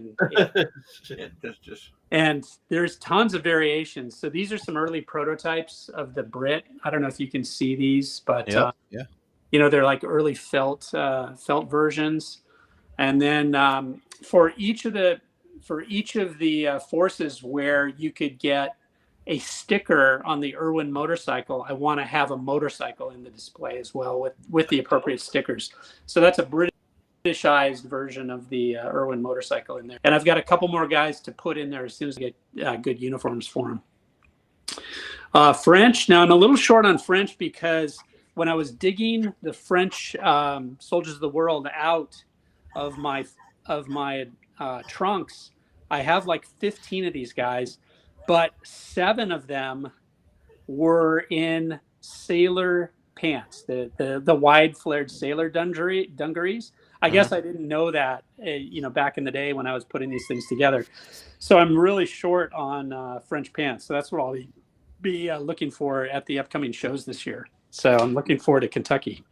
And there's tons of variations. So these are some early prototypes of the Brit. I don't know if you can see these, but they're like early felt versions. And then for each of the forces where you could get a sticker on the Irwin motorcycle, I want to have a motorcycle in the display as well with the appropriate stickers. So that's a Britishized version of the Irwin motorcycle in there. And I've got a couple more guys to put in there as soon as I get good uniforms for them. French. Now I'm a little short on French because when I was digging the French Soldiers of the World out of my trunks, I have like 15 of these guys, but 7 of them were in sailor pants, the wide flared sailor dungarees. I guess I didn't know that, back in the day when I was putting these things together. So I'm really short on French pants. So that's what I'll be looking for at the upcoming shows this year. So I'm looking forward to Kentucky.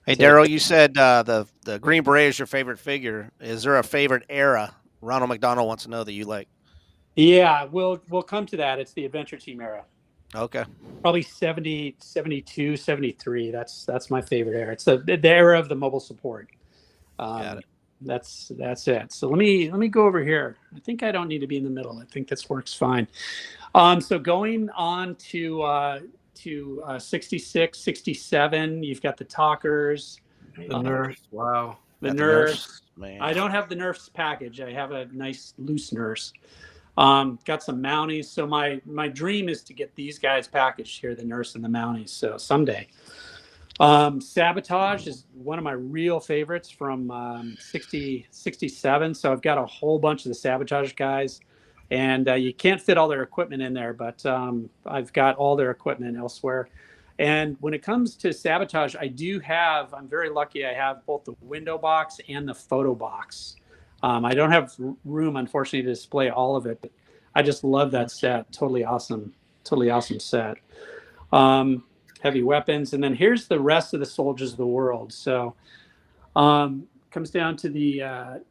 Hey, Derryl, you said the Green Beret is your favorite figure. Is there a favorite era Ronald McDonald wants to know that you like? Yeah, we'll come to that. It's the Adventure Team era. Okay. Probably 70, 72, 73. That's my favorite era. It's the era of the mobile support. Got it. That's it. So let me go over here. I think I don't need to be in the middle. I think this works fine. So going on to 66, 67, you've got the Talkers. The Nerfs. Wow. The Nerfs. Man. I don't have the Nerfs package. I have a nice loose Nerfs. Got some Mounties. So my dream is to get these guys packaged here, the Nerfs and the Mounties. So someday. Sabotage is one of my real favorites from 67. So I've got a whole bunch of the Sabotage guys. And you can't fit all their equipment in there, but I've got all their equipment elsewhere. And when it comes to Sabotage, I'm very lucky. I have both the window box and the photo box. I don't have room, unfortunately, to display all of it, but I just love that set. Totally awesome set. Heavy weapons. And then here's the rest of the Soldiers of the World. So comes down to the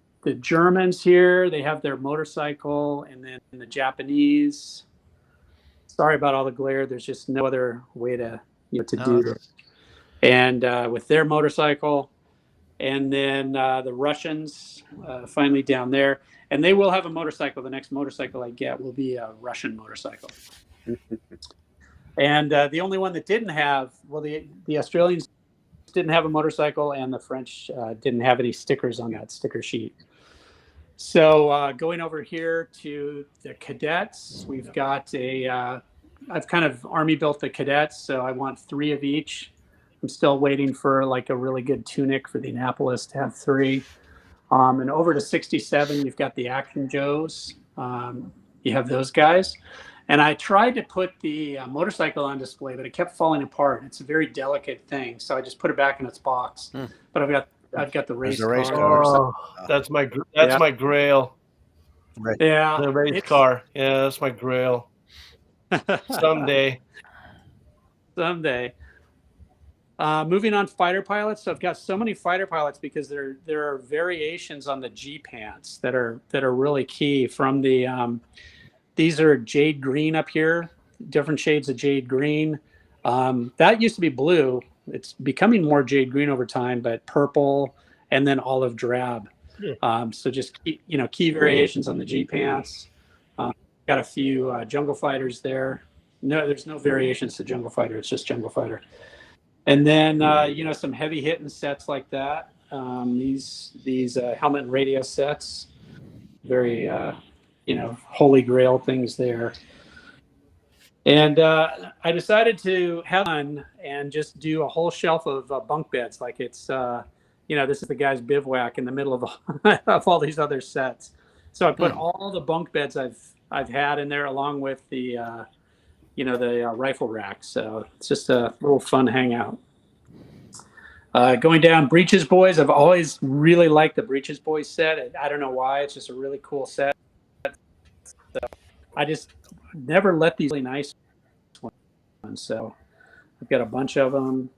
Germans here. They have their motorcycle, and then the Japanese. Sorry about all the glare. There's just no other way to do this. And with their motorcycle, and then the Russians finally down there, and they will have a motorcycle. The next motorcycle I get will be a Russian motorcycle. And the only one that didn't have, the Australians didn't have a motorcycle, and the French didn't have any stickers on that sticker sheet. So going over here to the cadets, we've got I've kind of army built the cadets, so I want 3 of each. I'm still waiting for like a really good tunic for the Annapolis to have 3. And over to 67, you've got the Action Joes. You have those guys. And I tried to put the motorcycle on display, but it kept falling apart. It's a very delicate thing, so I just put it back in its box. But I've got the race car. Oh, that's my grail. Right. Yeah, the race car. Yeah, that's my grail. Someday. Moving on, fighter pilots. So I've got so many fighter pilots because there are variations on the G pants that are really key. From the these are jade green up here, different shades of jade green. That used to be blue. It's becoming more jade green over time, but purple and then olive drab. So just key variations on the G pants. Got a few Jungle Fighters there. No, there's no variations to Jungle Fighter. It's just Jungle Fighter. And then some heavy hitting sets like that. These helmet and radio sets. Very holy grail things there. And I decided to have fun and just do a whole shelf of bunk beds. Like it's, this is the guy's bivouac in the middle of all these other sets. So I put all the bunk beds I've had in there, along with the rifle rack. So it's just a little fun hangout. Going down, Breeches Boys. I've always really liked the Breeches Boys set. I don't know why. It's just a really cool set. So I just never let these really nice ones. So I've got a bunch of them.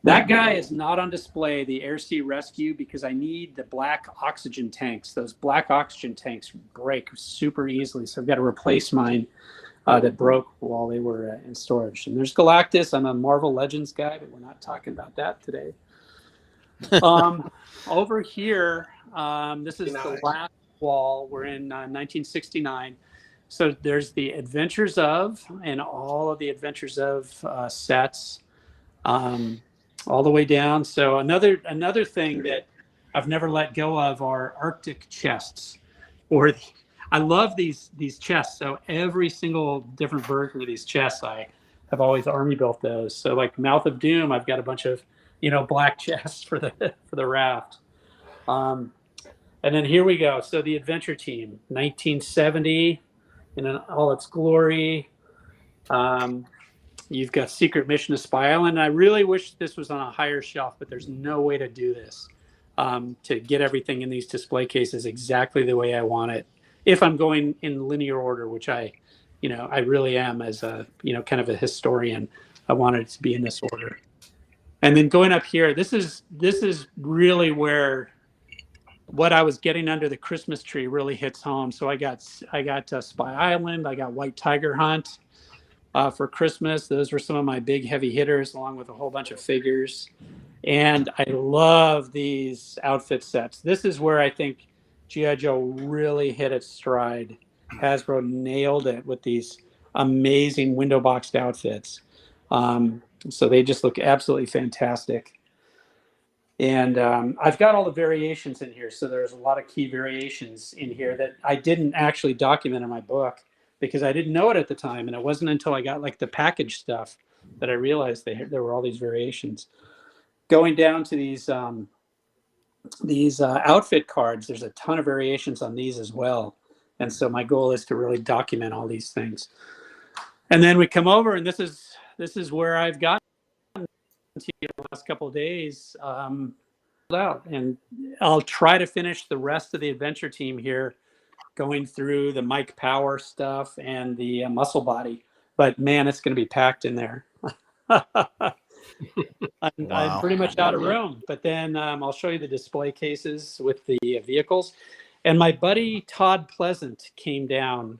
That guy is not on display, the Air Sea Rescue, because I need the black oxygen tanks. Those black oxygen tanks break super easily, so I've got to replace mine that broke while they were in storage. And there's Galactus. I'm a Marvel Legends guy, but we're not talking about that today. Over here, this is the last wall. We're in 1969. So there's the Adventures of, and all of the Adventures of sets. All the way down. So another thing that I've never let go of are Arctic chests. I love these chests. So every single different version of these chests, I have always army built those. So like Mouth of Doom, I've got a bunch of black chests for the raft. And then here we go. So the Adventure Team, 1970, in all its glory. You've got Secret Mission to Spy Island. I really wish this was on a higher shelf, but there's no way to do this to get everything in these display cases exactly the way I want it. If I'm going in linear order, which I really am as a, kind of a historian, I wanted it to be in this order. And then going up here, this is really where what I was getting under the Christmas tree really hits home. So I got Spy Island, I got White Tiger Hunt. For Christmas. Those were some of my big heavy hitters, along with a whole bunch of figures. And I love these outfit sets. This is where I think G.I. Joe really hit its stride. Hasbro nailed it with these amazing window boxed outfits. So they just look absolutely fantastic. And I've got all the variations in here. So there's a lot of key variations in here that I didn't actually document in my book, because I didn't know it at the time. And it wasn't until I got like the package stuff that I realized there were all these variations. Going down to these outfit cards, there's a ton of variations on these as well. And so my goal is to really document all these things. And then we come over, and this is where I've gotten to the last couple of days out. And I'll try to finish the rest of the Adventure Team here, going through the Mike Power stuff and the muscle body, but man, it's going to be packed in there. I'm pretty much out of room, but then I'll show you the display cases with the vehicles. And my buddy Todd Pleasant came down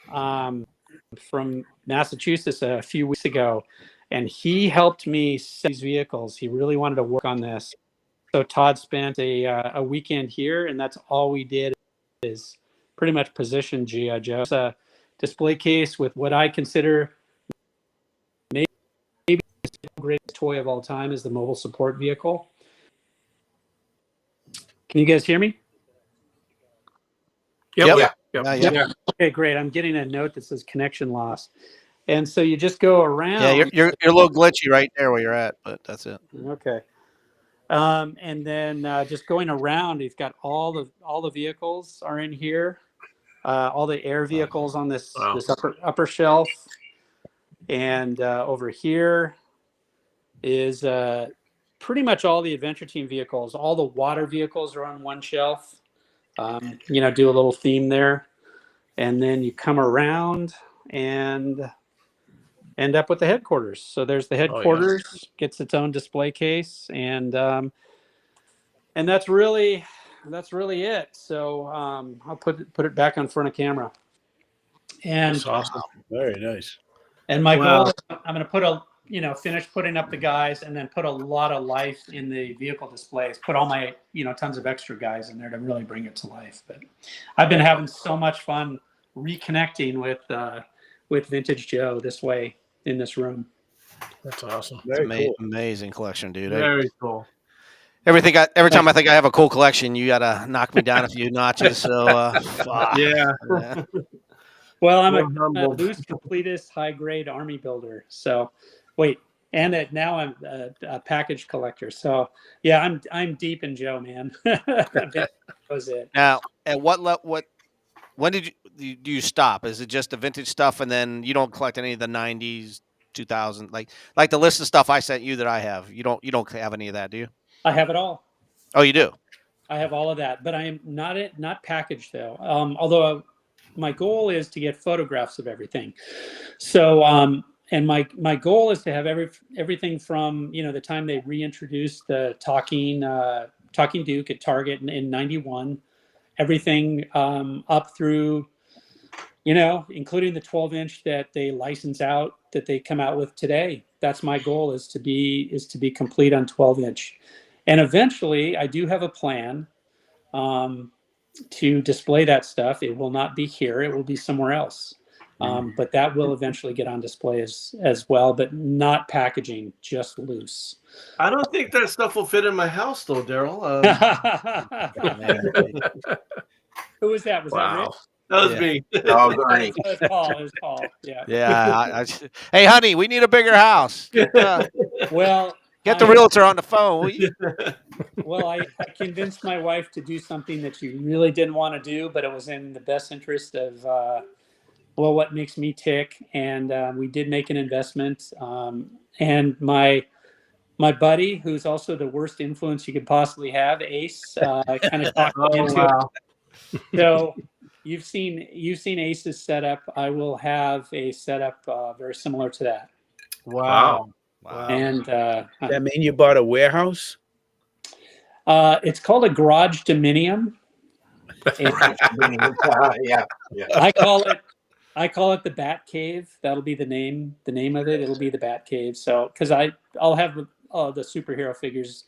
from Massachusetts a few weeks ago, and he helped me set these vehicles. He really wanted to work on this. So Todd spent a weekend here, and that's all we did is pretty much position G.I. Joe. It's a display case with what I consider maybe the greatest toy of all time is the mobile support vehicle. Can you guys hear me? Yep. Okay, great. I'm getting a note that says connection lost. And so you just go around. Yeah, you're a little glitchy right there where you're at, but that's it. Okay. And then just going around, you've got all the vehicles are in here. All the air vehicles on this upper shelf, and over here is pretty much all the Adventure Team vehicles. All the water vehicles are on one shelf. Do a little theme there, and then you come around and end up with the headquarters. So there's the headquarters, gets its own display case, and that's really it. So I'll put it back on front of camera. And that's awesome. Very nice. And my goal is I'm going to finish putting up the guys, and then put a lot of life in the vehicle displays. Put all my tons of extra guys in there to really bring it to life. But I've been having so much fun reconnecting with Vintage Joe this way in this room. That's awesome. Amazing collection, dude. Very cool. Every time I think I have a cool collection, you gotta knock me down a few notches. So yeah. Well, I'm a loose completist, high grade army builder. So now I'm a package collector. So yeah, I'm deep in Joe, man. That was it. Now, at when do you stop? Is it just the vintage stuff, and then you don't collect any of the 90s, 2000, like the list of stuff I sent you that I have? You don't have any of that, do you? I have it all. Oh, you do? I have all of that, but I am not packaged though. Although my goal is to get photographs of everything. So and my goal is to have everything from the time they reintroduced the talking Duke at Target in '91, everything up through including the 12-inch that they license out, that they come out with today. That's my goal, is to be complete on 12-inch. And eventually I do have a plan to display that stuff. It will not be here, it will be somewhere else. But that will eventually get on display as well, but not packaging, just loose. I don't think that stuff will fit in my house, though, Derryl. Who was that? Was that Rich? That was me. Oh, Ernie. It was Paul. Yeah. Yeah. Hey, honey, we need a bigger house. Well, Get the realtor on the phone, will you? Well, I convinced my wife to do something that she really didn't want to do, but it was in the best interest of what makes me tick. And we did make an investment. And my buddy, who's also the worst influence you could possibly have, Ace, kind of talked me into it. So you've seen Ace's setup. I will have a setup very similar to that. Wow. And That mean you bought a warehouse? it's called a garage dominium. Yeah. I call it the Bat Cave. That'll be the name of it. It'll be the Bat Cave. So because I'll have the superhero figures,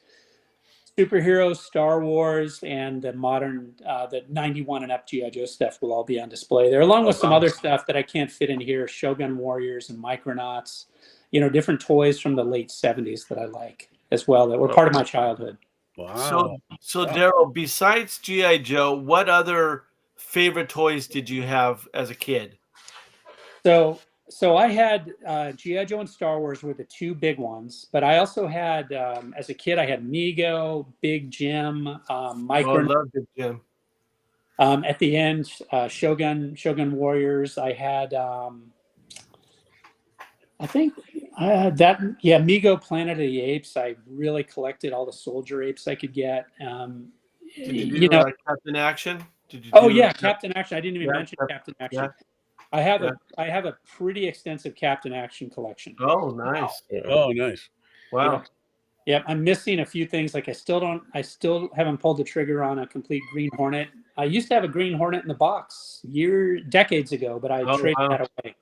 Star Wars, and the modern the 91 and up G.I. Joe stuff will all be on display there, along with some other stuff that I can't fit in here: Shogun Warriors and Micronauts, different toys from the late 70s that I like as well, that were part of my childhood. Wow. So Derryl, besides G.I. Joe, what other favorite toys did you have as a kid? So I had G.I. Joe and Star Wars were the two big ones, but I also had, as a kid, I had Mego, Big Jim, Micronauts. I love Big Jim. At the end, Shogun Warriors. I had, I think Mego Planet of the Apes. I really collected all the soldier apes I could get. Did you do Captain Action? Captain Action. I didn't even mention Captain Action. Yeah. I have a pretty extensive Captain Action collection. Oh, nice. Oh, nice. Wow. Yeah, I'm missing a few things. Like I still haven't pulled the trigger on a complete Green Hornet. I used to have a Green Hornet in the box decades ago, but I traded that away.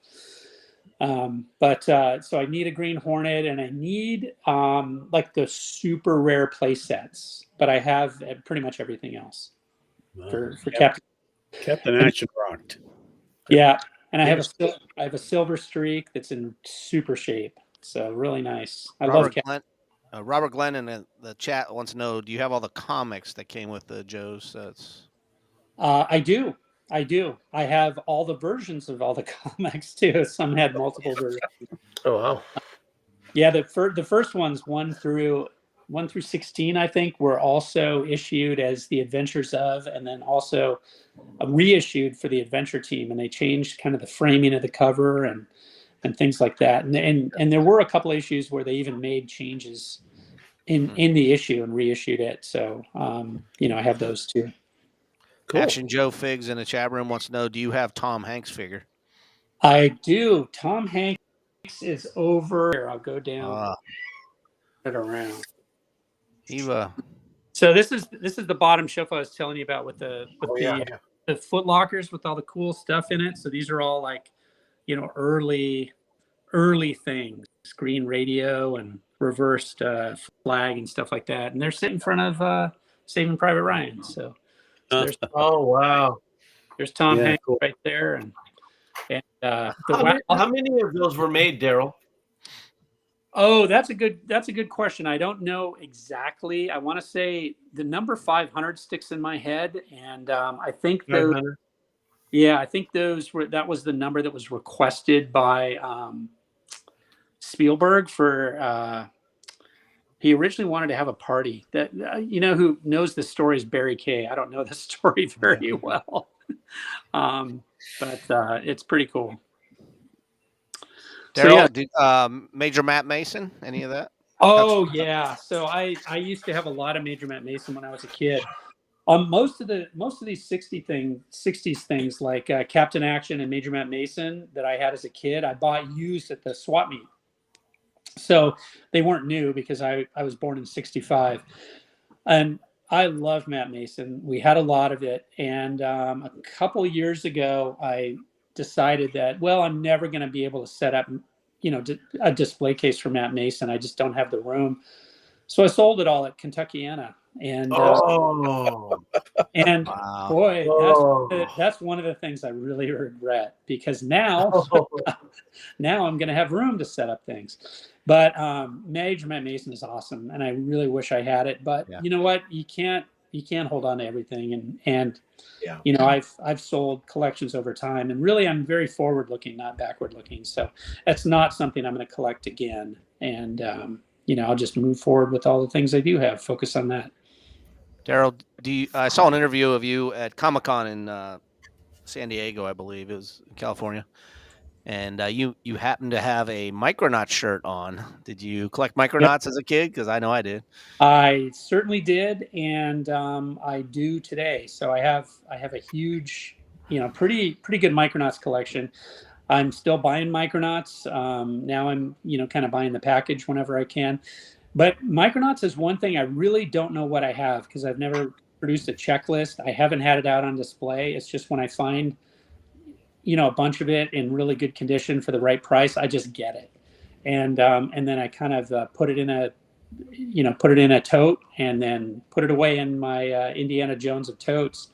So I need a Green Hornet, and I need like the super rare play sets, but I have pretty much everything else for Captain Action rocked. Yeah, and I have a Silver Streak that's in super shape. So really nice. I love Captain. Robert Glenn in the chat wants to know: do you have all the comics that came with the Joe sets? I do. I have all the versions of all the comics too. Some had multiple versions. Oh wow! Yeah, the first ones 1 through 16, I think, were also issued as the Adventures of, and then also reissued for the Adventure Team, and they changed kind of the framing of the cover and things like that. And there were a couple of issues where they even made changes in the issue and reissued it. So I have those too. Cool. Action Joe Figs in the chat room wants to know: do you have Tom Hanks figure? I do. Tom Hanks is over here. I'll go down it around. So this is the bottom shelf I was telling you about with the Foot Lockers with all the cool stuff in it. So these are all like, early things, screen radio and reversed flag and stuff like that. And they're sitting in front of Saving Private Ryan. So there's wow. There's Tom Hanks right there, and how many of those were made, Derryl? Oh, that's a good question. I don't know exactly. I want to say the number 500 sticks in my head, and I think those. 500? Yeah, I think that was the number that was requested by Spielberg for. He originally wanted to have a party. That who knows the story is Barry Kay. I don't know the story very well, but it's pretty cool. Derryl, Major Matt Mason, any of that? Oh yeah. So I used to have a lot of Major Matt Mason when I was a kid. Most of these 60s things like Captain Action and Major Matt Mason that I had as a kid, I bought used at the swap meet. So they weren't new because I was born in 65. And I love Matt Mason. We had a lot of it. And a couple of years ago, I decided that, well, I'm never going to be able to set up, a display case for Matt Mason. I just don't have the room. So I sold it all at Kentuckiana. And Oh, and Wow. boy, oh. that's one of the things I really regret, because now now I'm going to have room to set up things. But Major Matt Mason is awesome, and I really wish I had it. But Yeah. you know what? You can't hold on to everything, and Yeah. I've sold collections over time, and really I'm very forward looking, not backward looking. So that's not something I'm going to collect again. And I'll just move forward with all the things I do have. Focus on that. Derryl, I saw an interview of you at Comic-Con in San Diego, I believe it was in California, and you happen to have a Micronaut shirt on. Did you collect Micronauts as a kid? Because I know I did. I certainly did, and I do today. So I have a huge, pretty good Micronauts collection. I'm still buying Micronauts. Now I'm kind of buying the package whenever I can. But Micronauts is one thing I really don't know what I have, because I've never produced a checklist. I haven't had it out on display. It's just when I find a bunch of it in really good condition for the right price, I just get it, and then I kind of put it in a tote, and then put it away in my Indiana Jones of totes.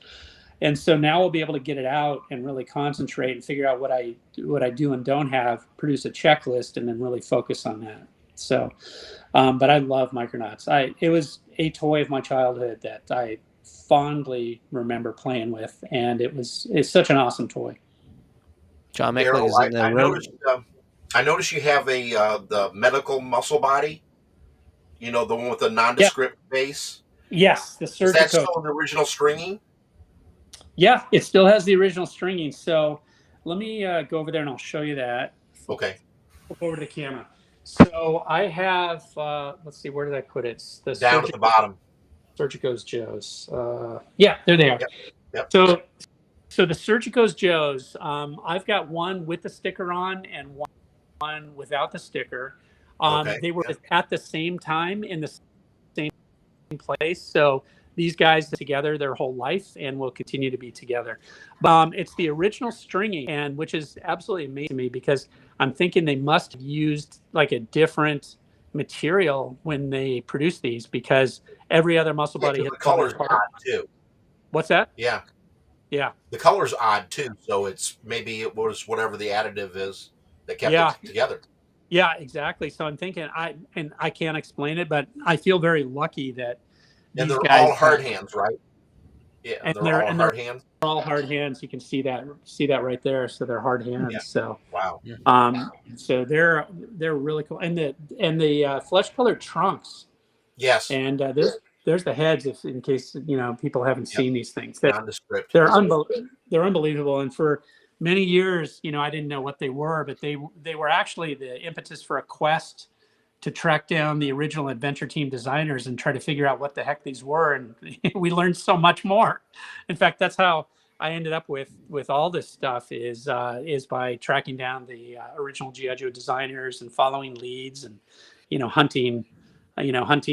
And so now we'll be able to get it out and really concentrate and figure out what I do and don't have, produce a checklist, and then really focus on that. So, but I love Micronauts. It was a toy of my childhood that I fondly remember playing with, and it's such an awesome toy. John Micklin is in the room. I noticed you have the medical muscle body. The one with the nondescript base. Yes, the Is that surgical. still the original stringing? Yeah, it still has the original stringing. So let me go over there and I'll show you that. Okay. Flip over to the camera. So I have, let's see, where did I put it? The Down at the bottom. Surgicos Joes. Yeah, there they are. Yep. So the Surgicos Joes, I've got one with the sticker on and one without the sticker. They were at the same time in the same place. So these guys together their whole life and will continue to be together. It's the original stringing, and which is absolutely amazing to me, because I'm thinking they must have used like a different material when they produced these, because every other muscle body has the color's odd too. What's that? Yeah. Yeah. The color's odd too, so maybe it was whatever the additive is that kept it together. Yeah, exactly. So I'm thinking I can't explain it, but I feel very lucky that and these they're guys, all hard hands, right? Yeah, and they're all hard hands. They're all hard hands. You can see that right there. So they're hard hands. Yeah. So wow. So they're really cool, and the flesh colored trunks. Yes. And there's the heads, if in case people haven't seen these things. Nondescript. They're unbelievable, and for many years, I didn't know what they were, but they were actually the impetus for a quest to track down the original Adventure Team designers and try to figure out what the heck these were. And we learned so much more. In fact, that's how I ended up with all this stuff is by tracking down the original G.I. Joe designers and following leads and, hunting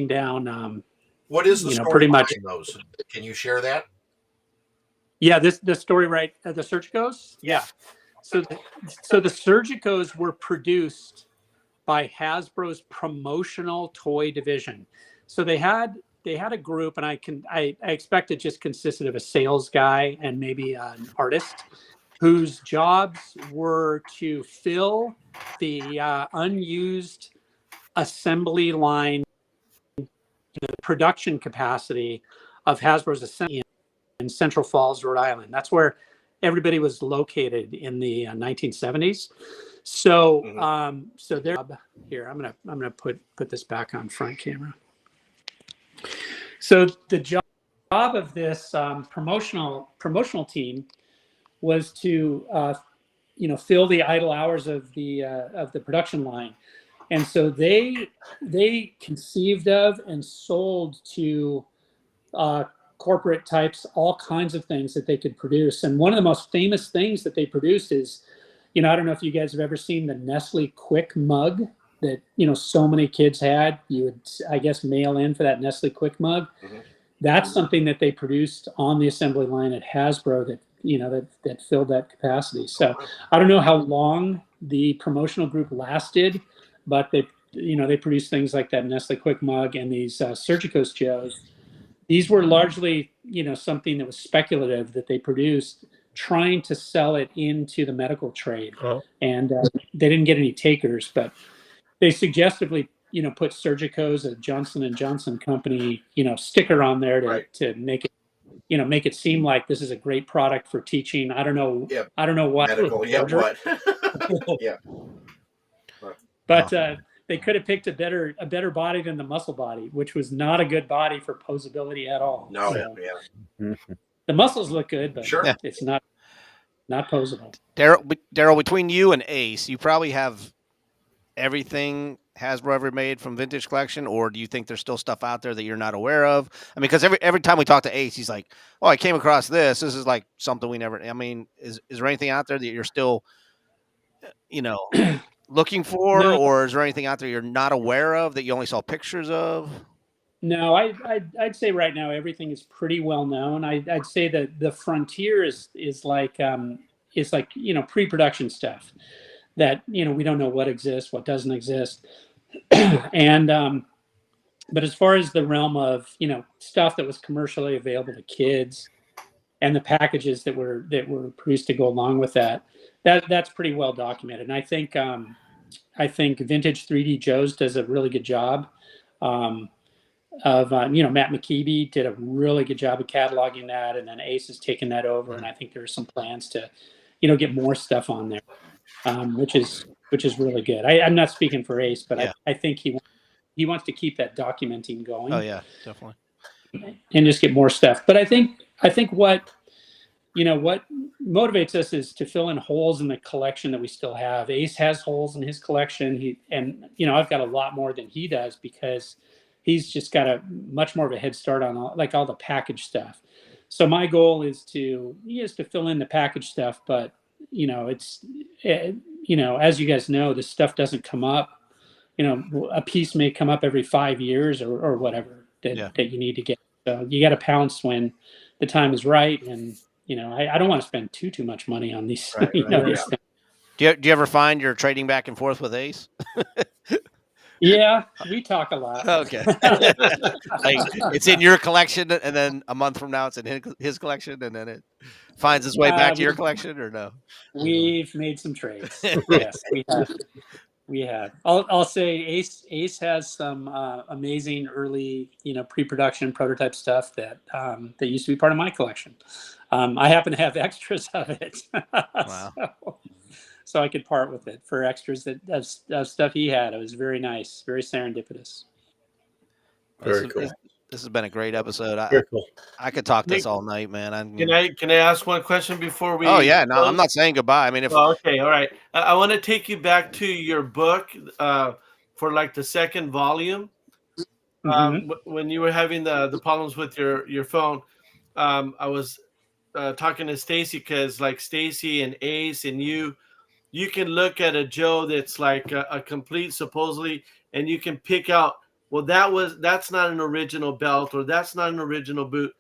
down. What is the story pretty much those? Can you share that? Yeah, the story, right? The Surgicos. Yeah. So the Surgicos were produced by Hasbro's promotional toy division. So they had a group, and I expect it just consisted of a sales guy and maybe an artist, whose jobs were to fill the unused assembly line, the production capacity of Hasbro's assembly in Central Falls, Rhode Island. That's where everybody was located in the 1970s. So, so they're here. I'm gonna put this back on front camera. So the job of this promotional team was to fill the idle hours of the production line, and so they conceived of and sold to corporate types, all kinds of things that they could produce. And one of the most famous things that they produced is, I don't know if you guys have ever seen the Nestle Quick mug that, so many kids had. You would, I guess, mail in for that Nestle Quick mug. Mhm. That's something that they produced on the assembly line at Hasbro that filled that capacity. So I don't know how long the promotional group lasted, but they produced things like that Nestle Quick mug and these Surgicos Joes. These were largely, something that was speculative that they produced, trying to sell it into the medical trade. Oh. And they didn't get any takers, but they suggestively, put Surgicos, a Johnson & Johnson company, sticker on there to make it, make it seem like this is a great product for teaching. I don't know. Yep. I don't know what. Medical. Yeah. What? Yeah. But they could have picked a better body than the muscle body, which was not a good body for posability at all. No. So Yeah. the muscles look good, but Sure. it's not posable. Derryl, between you and Ace, you probably have everything Hasbro ever made from Vintage Collection, or do you think there's still stuff out there that you're not aware of? I mean, because every time we talk to Ace, he's like, "Oh, I came across this. This is like something we never." I mean, is there anything out there that you're still, looking for, No. or is there anything out there you're not aware of that you only saw pictures of? No, I'd say right now everything is pretty well known. I'd say that the frontier is like pre-production stuff that we don't know what exists, what doesn't exist, and but as far as the realm of stuff that was commercially available to kids and the packages that were produced to go along with that's pretty well documented. And I think Vintage 3D Joe's does a really good job. Matt McKeeby did a really good job of cataloging that, and then Ace has taken that over, and I think there's some plans to get more stuff on there, which is really good. I'm not speaking for Ace, but Yeah. I think he wants to keep that documenting going. Oh yeah, definitely. And just get more stuff. But I think what motivates us is to fill in holes in the collection that we still have. Ace has holes in his collection. I've got a lot more than he does because he's just got a much more of a head start on all the package stuff. So my goal is to fill in the package stuff, but it's as you guys know, this stuff doesn't come up. A piece may come up every 5 years or whatever that you need to get. So you got to pounce when the time is right, and I don't want to spend too much money on these. Right, These things. Do you ever find you're trading back and forth with Ace? Yeah, we talk a lot. Okay. Like, it's in your collection, and then a month from now, it's in his collection, and then it finds its way back to your collection, or no? We've made some trades. Yes, we have. We have. I'll say Ace has some amazing early, pre-production prototype stuff that used to be part of my collection. I happen to have extras of it. Wow. So I could part with it for extras of stuff he had. It was very nice, very serendipitous. Very cool. This has been a great episode. Very cool. I could talk this all night, man. Can I ask one question before we? Oh yeah, no, I'm not saying goodbye. I mean, if okay, all right. I want to take you back to your book for like the second volume. When you were having the problems with your phone, I was talking to Stacy because like Stacy and Ace and you can look at a Joe that's like a complete supposedly, and you can pick out. Well, that's not an original belt, or that's not an original boot.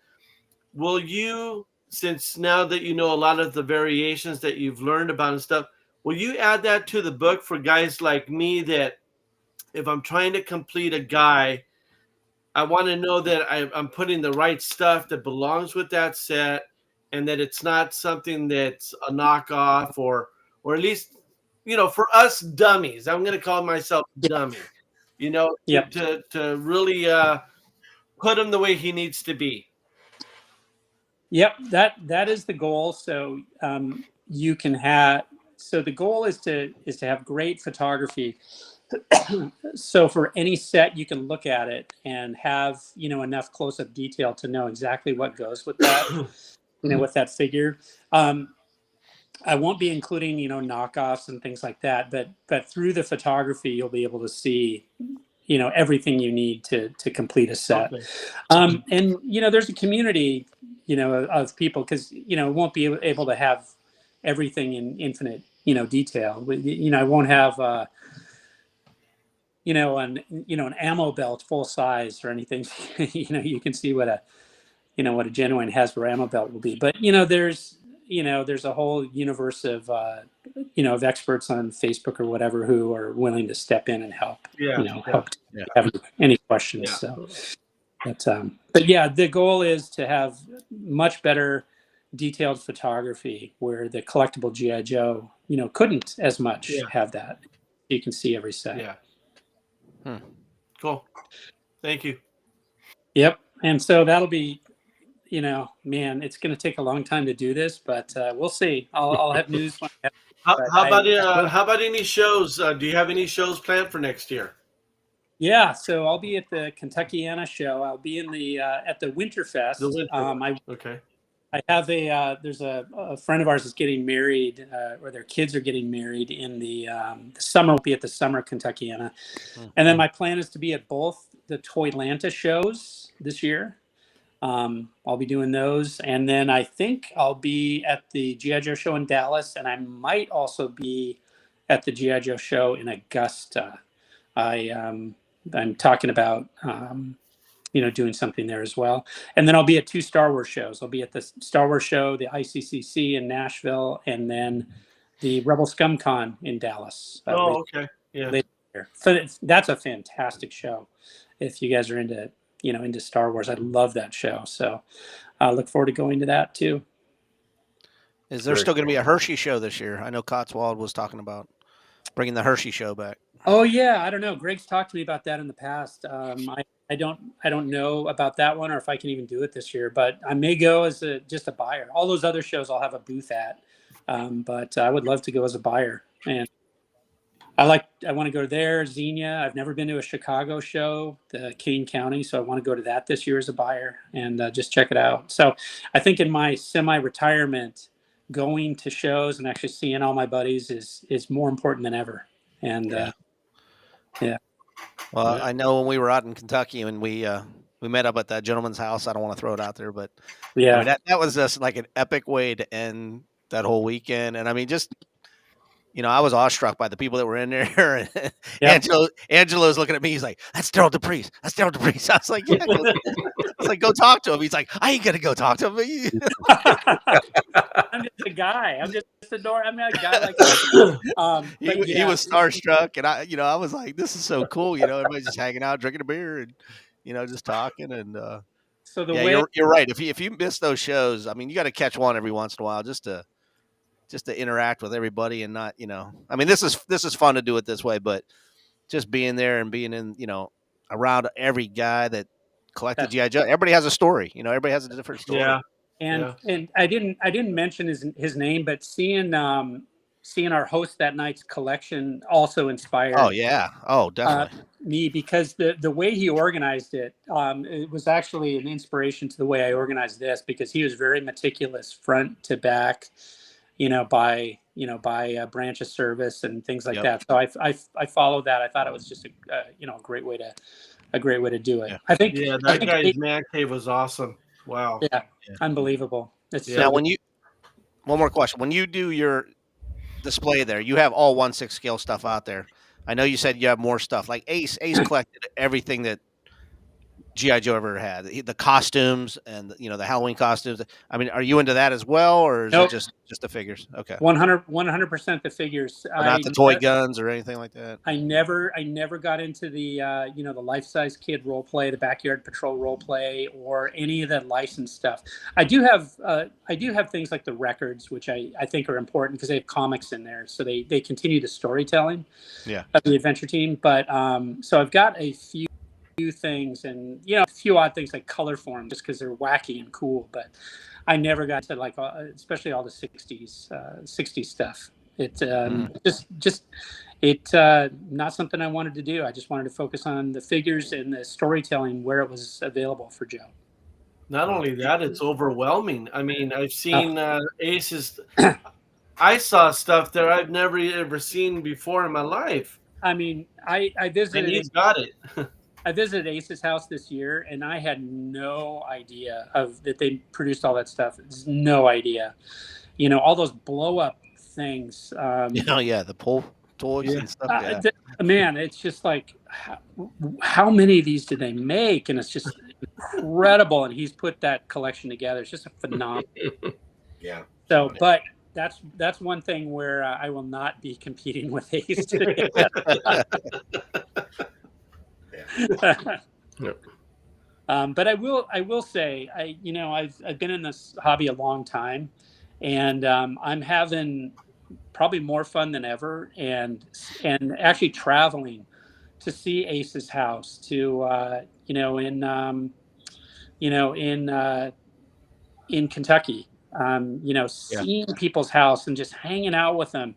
Will you, since now that you know a lot of the variations that you've learned about and stuff, will you add that to the book for guys like me that if I'm trying to complete a guy, I want to know that I'm putting the right stuff that belongs with that set, and that it's not something that's a knockoff or at least, for us dummies, I'm going to call myself dummy. To really put him the way he needs to be. Yep, that is the goal. So you can have. So the goal is to have great photography. So for any set, you can look at it and have enough close-up detail to know exactly what goes with that. With that figure. I won't be including knockoffs and things like that, but through the photography, you'll be able to see everything you need to complete a set. Okay. And there's a community of people, because won't be able to have everything in infinite detail. I won't have an ammo belt full size or anything. You can see what a genuine Hasbro ammo belt will be. But there's a whole universe of of experts on Facebook or whatever who are willing to step in and help. Yeah. Help if you have any questions. Yeah. So, but yeah, the goal is to have much better detailed photography, where the collectible GI Joe couldn't as much have that. You can see every set. Yeah. Cool. Thank you. Yep. And so that'll be, man, it's going to take a long time to do this, but we'll see. I'll have news. How about any shows? Do you have any shows planned for next year? Yeah. So I'll be at the Kentuckiana show. I'll be in the at the Winterfest. Okay. I have there's a friend of ours is getting married, or their kids are getting married in the summer. We'll be at the summer Kentuckiana. And then my plan is to be at both the Toylanta shows this year. I'll be doing those. And then I think I'll be at the G.I. Joe show in Dallas, and I might also be at the G.I. Joe show in Augusta. I'm talking about doing something there as well. And then I'll be at 2 Star Wars shows. I'll be at the Star Wars show, the ICCC in Nashville, and then the Rebel Scum Con in Dallas. Okay. Yeah. Later. So that's a fantastic show. If you guys are into Star Wars, I love that show. So I look forward to going to that too. Is there still going to be a Hershey show this year? I know Cotswold was talking about bringing the Hershey show back. Oh yeah, I don't know. Greg's talked to me about that in the past. I don't know about that one, or if I can even do it this year. But I may go as just a buyer. All those other shows I'll have a booth at, but I would love to go as a buyer. And I want to go there. Xenia. I've never been to a Chicago show, the Kane County, so I want to go to that this year as a buyer and just check it out. So I think in my semi-retirement, going to shows and actually seeing all my buddies is more important than ever. And yeah. Well, I know when we were out in Kentucky and we met up at that gentleman's house. I don't want to throw it out there, but yeah, I mean, that was just like an epic way to end that whole weekend. And I mean, just I was awestruck by the people that were in there. Yeah. Angelo's looking at me. He's like, "That's Derryl DePriest. That's Derryl DePriest." I was like, "Yeah." I was like, "Go talk to him." He's like, "I ain't gonna go talk to him." I'm just a guy. I'm just a guy like that. He was starstruck, and I was like, "This is so cool." Everybody's just hanging out, drinking a beer, and just talking. And so you're right. If you miss those shows, I mean, you got to catch one every once in a while just to interact with everybody and not, I mean, this is fun to do it this way, but just being there and being in, around every guy that collected GI Joe, everybody has a story, everybody has a different story. Yeah. And I didn't mention his name, but seeing our host that night's collection also inspired. Oh yeah. Oh, definitely. Me, because the way he organized it, it was actually an inspiration to the way I organized this, because he was very meticulous front to back, by branch of service and things like that. So I followed that. I thought it was just a great way to do it. Yeah. I think that guy's man cave was awesome. Wow. Yeah. Unbelievable. Now, one more question. When you do your display there, you have all 1/6 scale stuff out there. I know you said you have more stuff. Like Ace collected everything that G.I. Joe ever had. The costumes and the Halloween costumes. I mean, are you into that as well, or is it just the figures? Okay. 100% the figures. Not the toy guns or anything like that. I never got into the the life-size kid role play, the backyard patrol role play, or any of that licensed stuff. I do have things like the records, which I think are important because they have comics in there, so they continue the storytelling of the adventure team. But so I've got a few things, and a few odd things like color form, just because they're wacky and cool. But I never got to especially all the 60s stuff. It's not something I wanted to do. I just wanted to focus on the figures and the storytelling where it was available for Joe. Not only that, it's overwhelming. I mean, I've seen Ace's. I saw stuff that I've never ever seen before in my life. I mean, I And visited he's got it. I visited Ace's house this year, and I had no idea of that they produced all that stuff. It's no idea. You know, all those blow up things. Oh yeah, the pull toys Yeah. and stuff. Yeah. Man, it's just like how many of these did they make? And it's just incredible. And he's put that collection together. It's just a phenomenal. Yeah. So, but that's one thing where I will not be competing with Ace today. But I will say I've been in this hobby a long time, and I'm having probably more fun than ever, and actually traveling to see Ace's house, to in Kentucky, seeing people's house and just hanging out with them.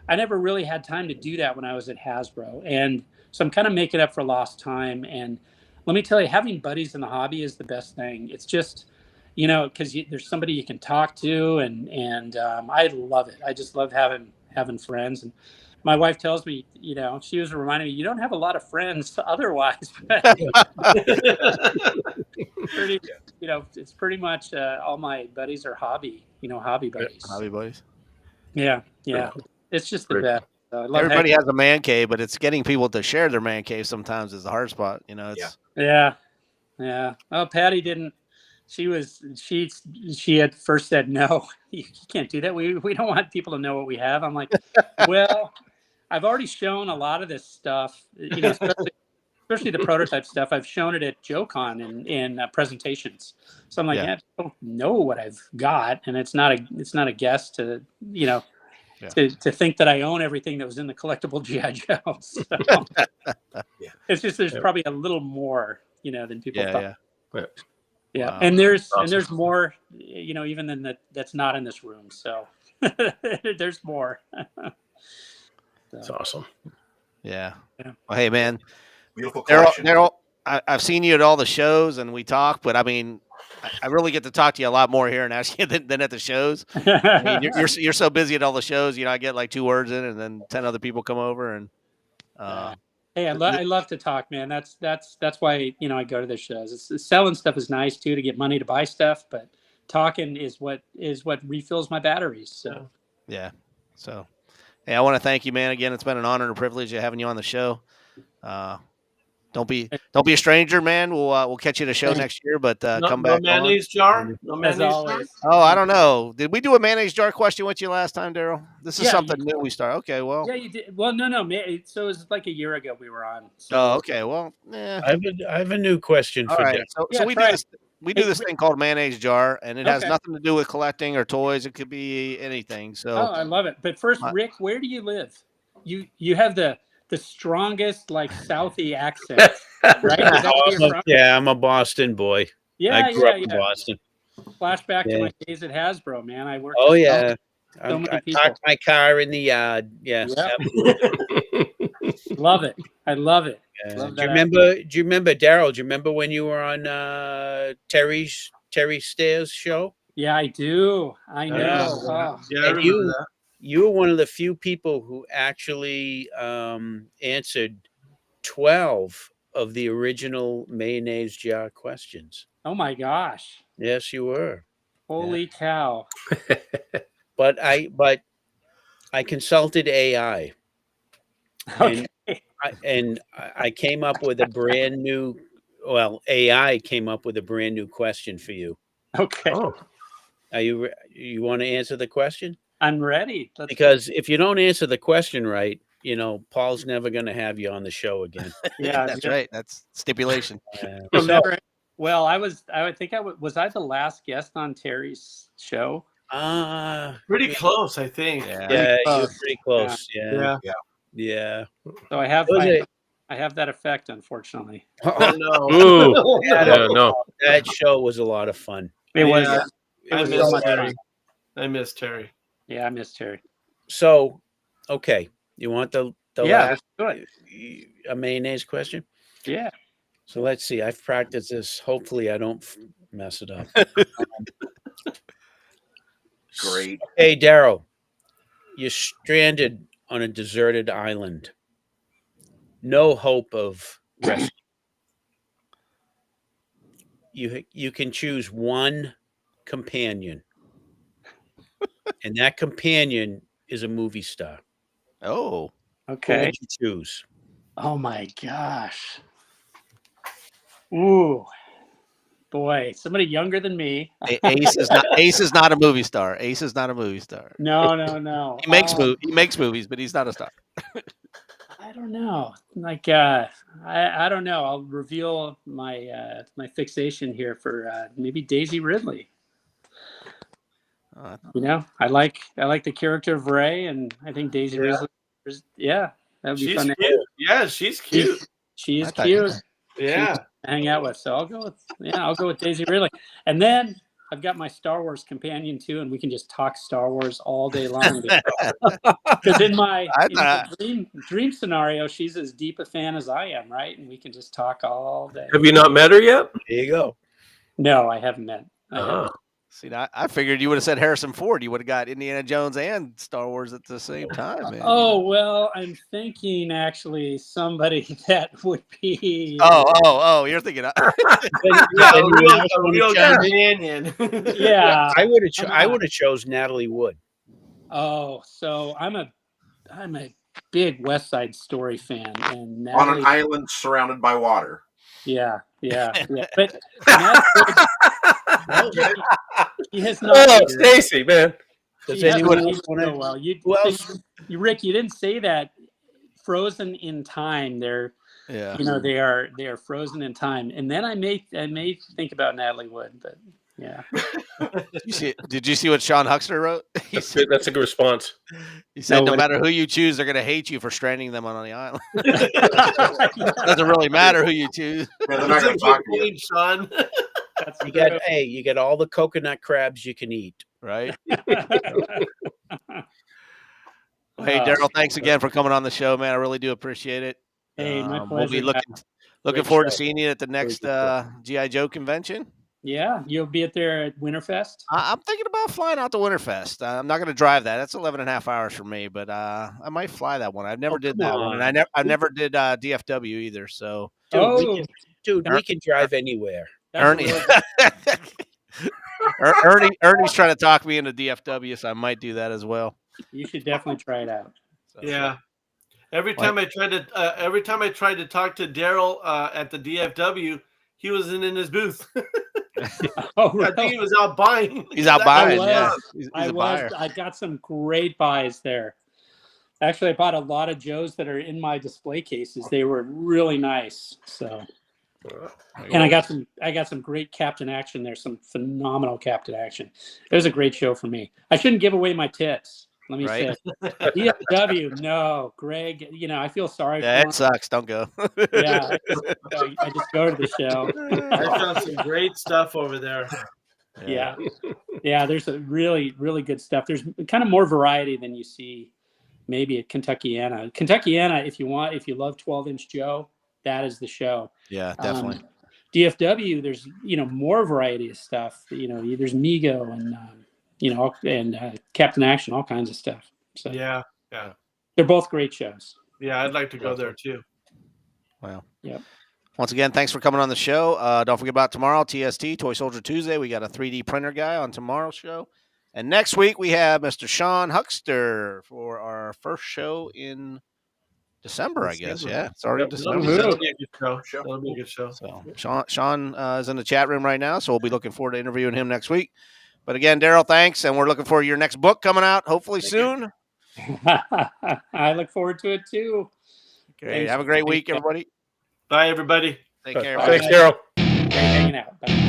I never really had time to do that when I was at Hasbro, and so I'm kind of making up for lost time. And let me tell you, having buddies in the hobby is the best thing. It's just, because there's somebody you can talk to, and I love it. I just love having friends. And my wife tells me, she was reminding me, you don't have a lot of friends otherwise. But it's pretty much all my buddies are hobby buddies. Hobby buddies. Yeah. It's just the best. I love Everybody has a man cave, but it's getting people to share their man cave sometimes is the hard spot. It's Yeah. Oh, Patty didn't. She had first said no. You can't do that. We don't want people to know what we have. I'm like, well, I've already shown a lot of this stuff. Especially the prototype stuff. I've shown it at JoeCon in presentations. So I'm like, I don't know what I've got, and it's not a guess to to think that I own everything that was in the collectible GI Joe. So it's just there's probably a little more than people thought. Yeah, Wow. and there's more even than that's not in this room. So there's more. That's awesome. Yeah. Well, hey man, Beautiful collection. Derryl, I've seen you at all the shows and we talk, but I mean, I really get to talk to you a lot more here and ask you than at the shows. I mean, you're so busy at all the shows. I get like 2 words in, and then 10 other people come over, and hey, I love to talk, man. That's why I go to the shows. Selling stuff is nice too to get money to buy stuff, but talking is what refills my batteries. So yeah. So hey, I want to thank you, man. Again, it's been an honor and a privilege having you on the show. Don't be a stranger, man. We'll catch you at a show next year, but come back. No mayonnaise jar. No mayonnaise jar. Oh, I don't know. Did we do a mayonnaise jar question with you last time, Derryl? This is something new we start. Okay, well. Yeah, you did. Well, no. So it was like a year ago we were on. So. Oh, okay. Well, I have a new question for right. Derryl. So we do this. We do this thing called mayonnaise jar, and it has nothing to do with collecting or toys. It could be anything. So. Oh, I love it. But first, Rick, where do you live? You have the strongest Southie accent, right? Is that where you're from? Yeah, I'm a Boston boy. Yeah, I grew up in Boston. Flashback to my days at Hasbro, man. I worked. Oh yeah, so many I people. parked my car in the yard. Yeah, love it. I love it. Do you remember Derryl? Do you remember when you were on Terry Stairs show? Yeah, I do. I know. Yeah, and you were one of the few people who actually answered 12 of the original mayonnaise jar questions. Oh my gosh. Yes, you were. Holy cow. But I consulted AI. Okay. And I came up with a brand new, AI came up with a brand new question for you. Okay. Oh, Are you want to answer the question? I'm ready. Because if you don't answer the question right, Paul's never going to have you on the show again. Yeah, that's right. That's stipulation. Well, was I the last guest on Terry's show? pretty close, I think. Yeah, you're pretty close. Yeah. So I have that effect, unfortunately. Oh no. Ooh. No. That show was a lot of fun. It was. Yeah. It was so much fun. I miss Terry. Yeah, I miss Terry. So, okay, you want the last good. A mayonnaise question? Yeah. So let's see. I've practiced this. Hopefully, I don't mess it up. Great. Hey, Derryl, you're stranded on a deserted island. no hope of rescue. You can choose one companion, and that companion is a movie star. Oh, Who Okay. would you choose? Oh my gosh. Ooh, boy, somebody younger than me. Ace is not. Ace is not a movie star. Ace is not a movie star. No. He makes movies, but he's not a star. I don't know. Like, I don't know. I'll reveal my my fixation here for maybe Daisy Ridley. You know, I like the character of Ray, and I think Daisy Ridley. Yeah, that would be She's fun. to- cute. Yeah, she's cute. She is I thought- cute. Yeah. To hang out with. So I'll go with Daisy Ridley. And then I've got my Star Wars companion too, and we can just talk Star Wars all day long. Because in my dream scenario, she's as deep a fan as I am, right? And we can just talk all day. Have you not met her yet? There you go. No, I haven't met. See, I figured you would have said Harrison Ford. You would have got Indiana Jones and Star Wars at the same time, man. Oh, well, I'm thinking actually somebody that would be. Oh, you're thinking. A real companion. Yeah. I would have chose Natalie Wood. Oh, so I'm a big West Side Story fan, and On an Natalie, island surrounded by water. yeah. But he has not. Oh, Stacy, man. Does She anyone hasn't else aged want so to? well. Who else? Rick, you didn't say that. Frozen in time. They're Yeah. they are frozen in time. And then I may think about Natalie Wood, but yeah. Did you see what Sean Huxter wrote? He That's said, good. That's a good response. no matter who you choose, they're going to hate you for stranding them on the island. Doesn't really matter who you choose. Yeah, they're not going to talk to you. Sean. You get all the coconut crabs you can eat. Right? Hey, Derryl, thanks again for coming on the show, man. I really do appreciate it. Hey, my We'll be pleasure. looking Great forward to show. seeing you at the next G.I. Joe convention. Yeah, you'll be at there at Winterfest. I'm thinking about flying out to Winterfest. I'm not going to drive that. That's 11 and a half hours for me, but I might fly that one. I've never did that one, and I never did DFW either. So, Dude, we can drive anywhere. Ernie, Ernie's trying to talk me into DFW, so I might do that as well. You should definitely try it out. So, Yeah. Every time I tried to talk to Derryl at the DFW, he wasn't in his booth. Oh, I think he was out buying. He's out buying. was. Yeah, he's a buyer. I got some great buys there. Actually, I bought a lot of Joes that are in my display cases. They were really nice. So, and I got some great Captain Action there. Some phenomenal Captain Action. It was a great show for me. I shouldn't give away my tits. Let me say, DFW. No, Greg. I feel sorry for him. It sucks. Don't go. Yeah, I just go to the show. I found some great stuff over there. Yeah. There's a really, really good stuff. There's kind of more variety than you see maybe at Kentuckiana. Kentuckiana, if you love 12-inch Joe, that is the show. Yeah, definitely. DFW, there's more variety of stuff. There's Mego and and Captain Action, all kinds of stuff. So Yeah. they're both great shows. Yeah, I'd like to go there too. Wow. Yep. Once again, thanks for coming on the show. Don't forget about tomorrow, TST, Toy Soldier Tuesday. We got a 3D printer guy on tomorrow's show. And next week, we have Mr. Sean Huxter for our first show in December, I guess. Yeah, it's already December. That'll be a good show. That'll be a good show. So Sean is in the chat room right now, so we'll be looking forward to interviewing him next week. But again, Derryl, thanks, and we're looking forward to your next book coming out, hopefully soon. I look forward to it too. Great. Thanks. Have a great week, everybody. Bye, everybody. Take care. Thanks, Derryl. Great hanging out. Bye.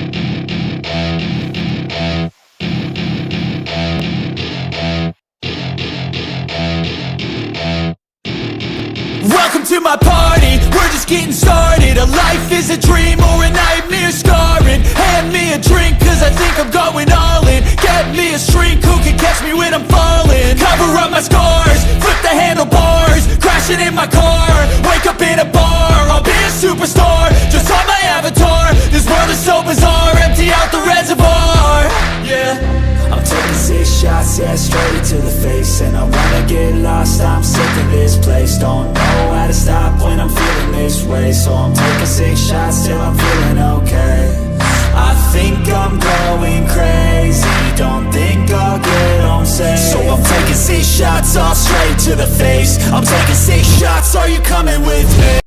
Welcome to my party, we're just getting started. A life is a dream or a nightmare scarring. Hand me a drink cause I think I'm going all in. Get me a shrink who can catch me when I'm falling. Cover up my scars, flip the handlebars. Crashing in my car, wake up in a bar. I'll be a superstar, just on my avatar. This world is so bizarre, empty out the reservoir. Yeah, I'm taking 6 shots shots, yeah, straight to the face. And I wanna get lost, I'm sick of this place. Don't know how to stop when I'm feeling this way. So I'm taking 6 shots till I'm feeling okay. I think I'm going crazy, don't think I'll get home safe. So I'm taking 6 shots all straight to the face. I'm taking 6 shots, are you coming with me?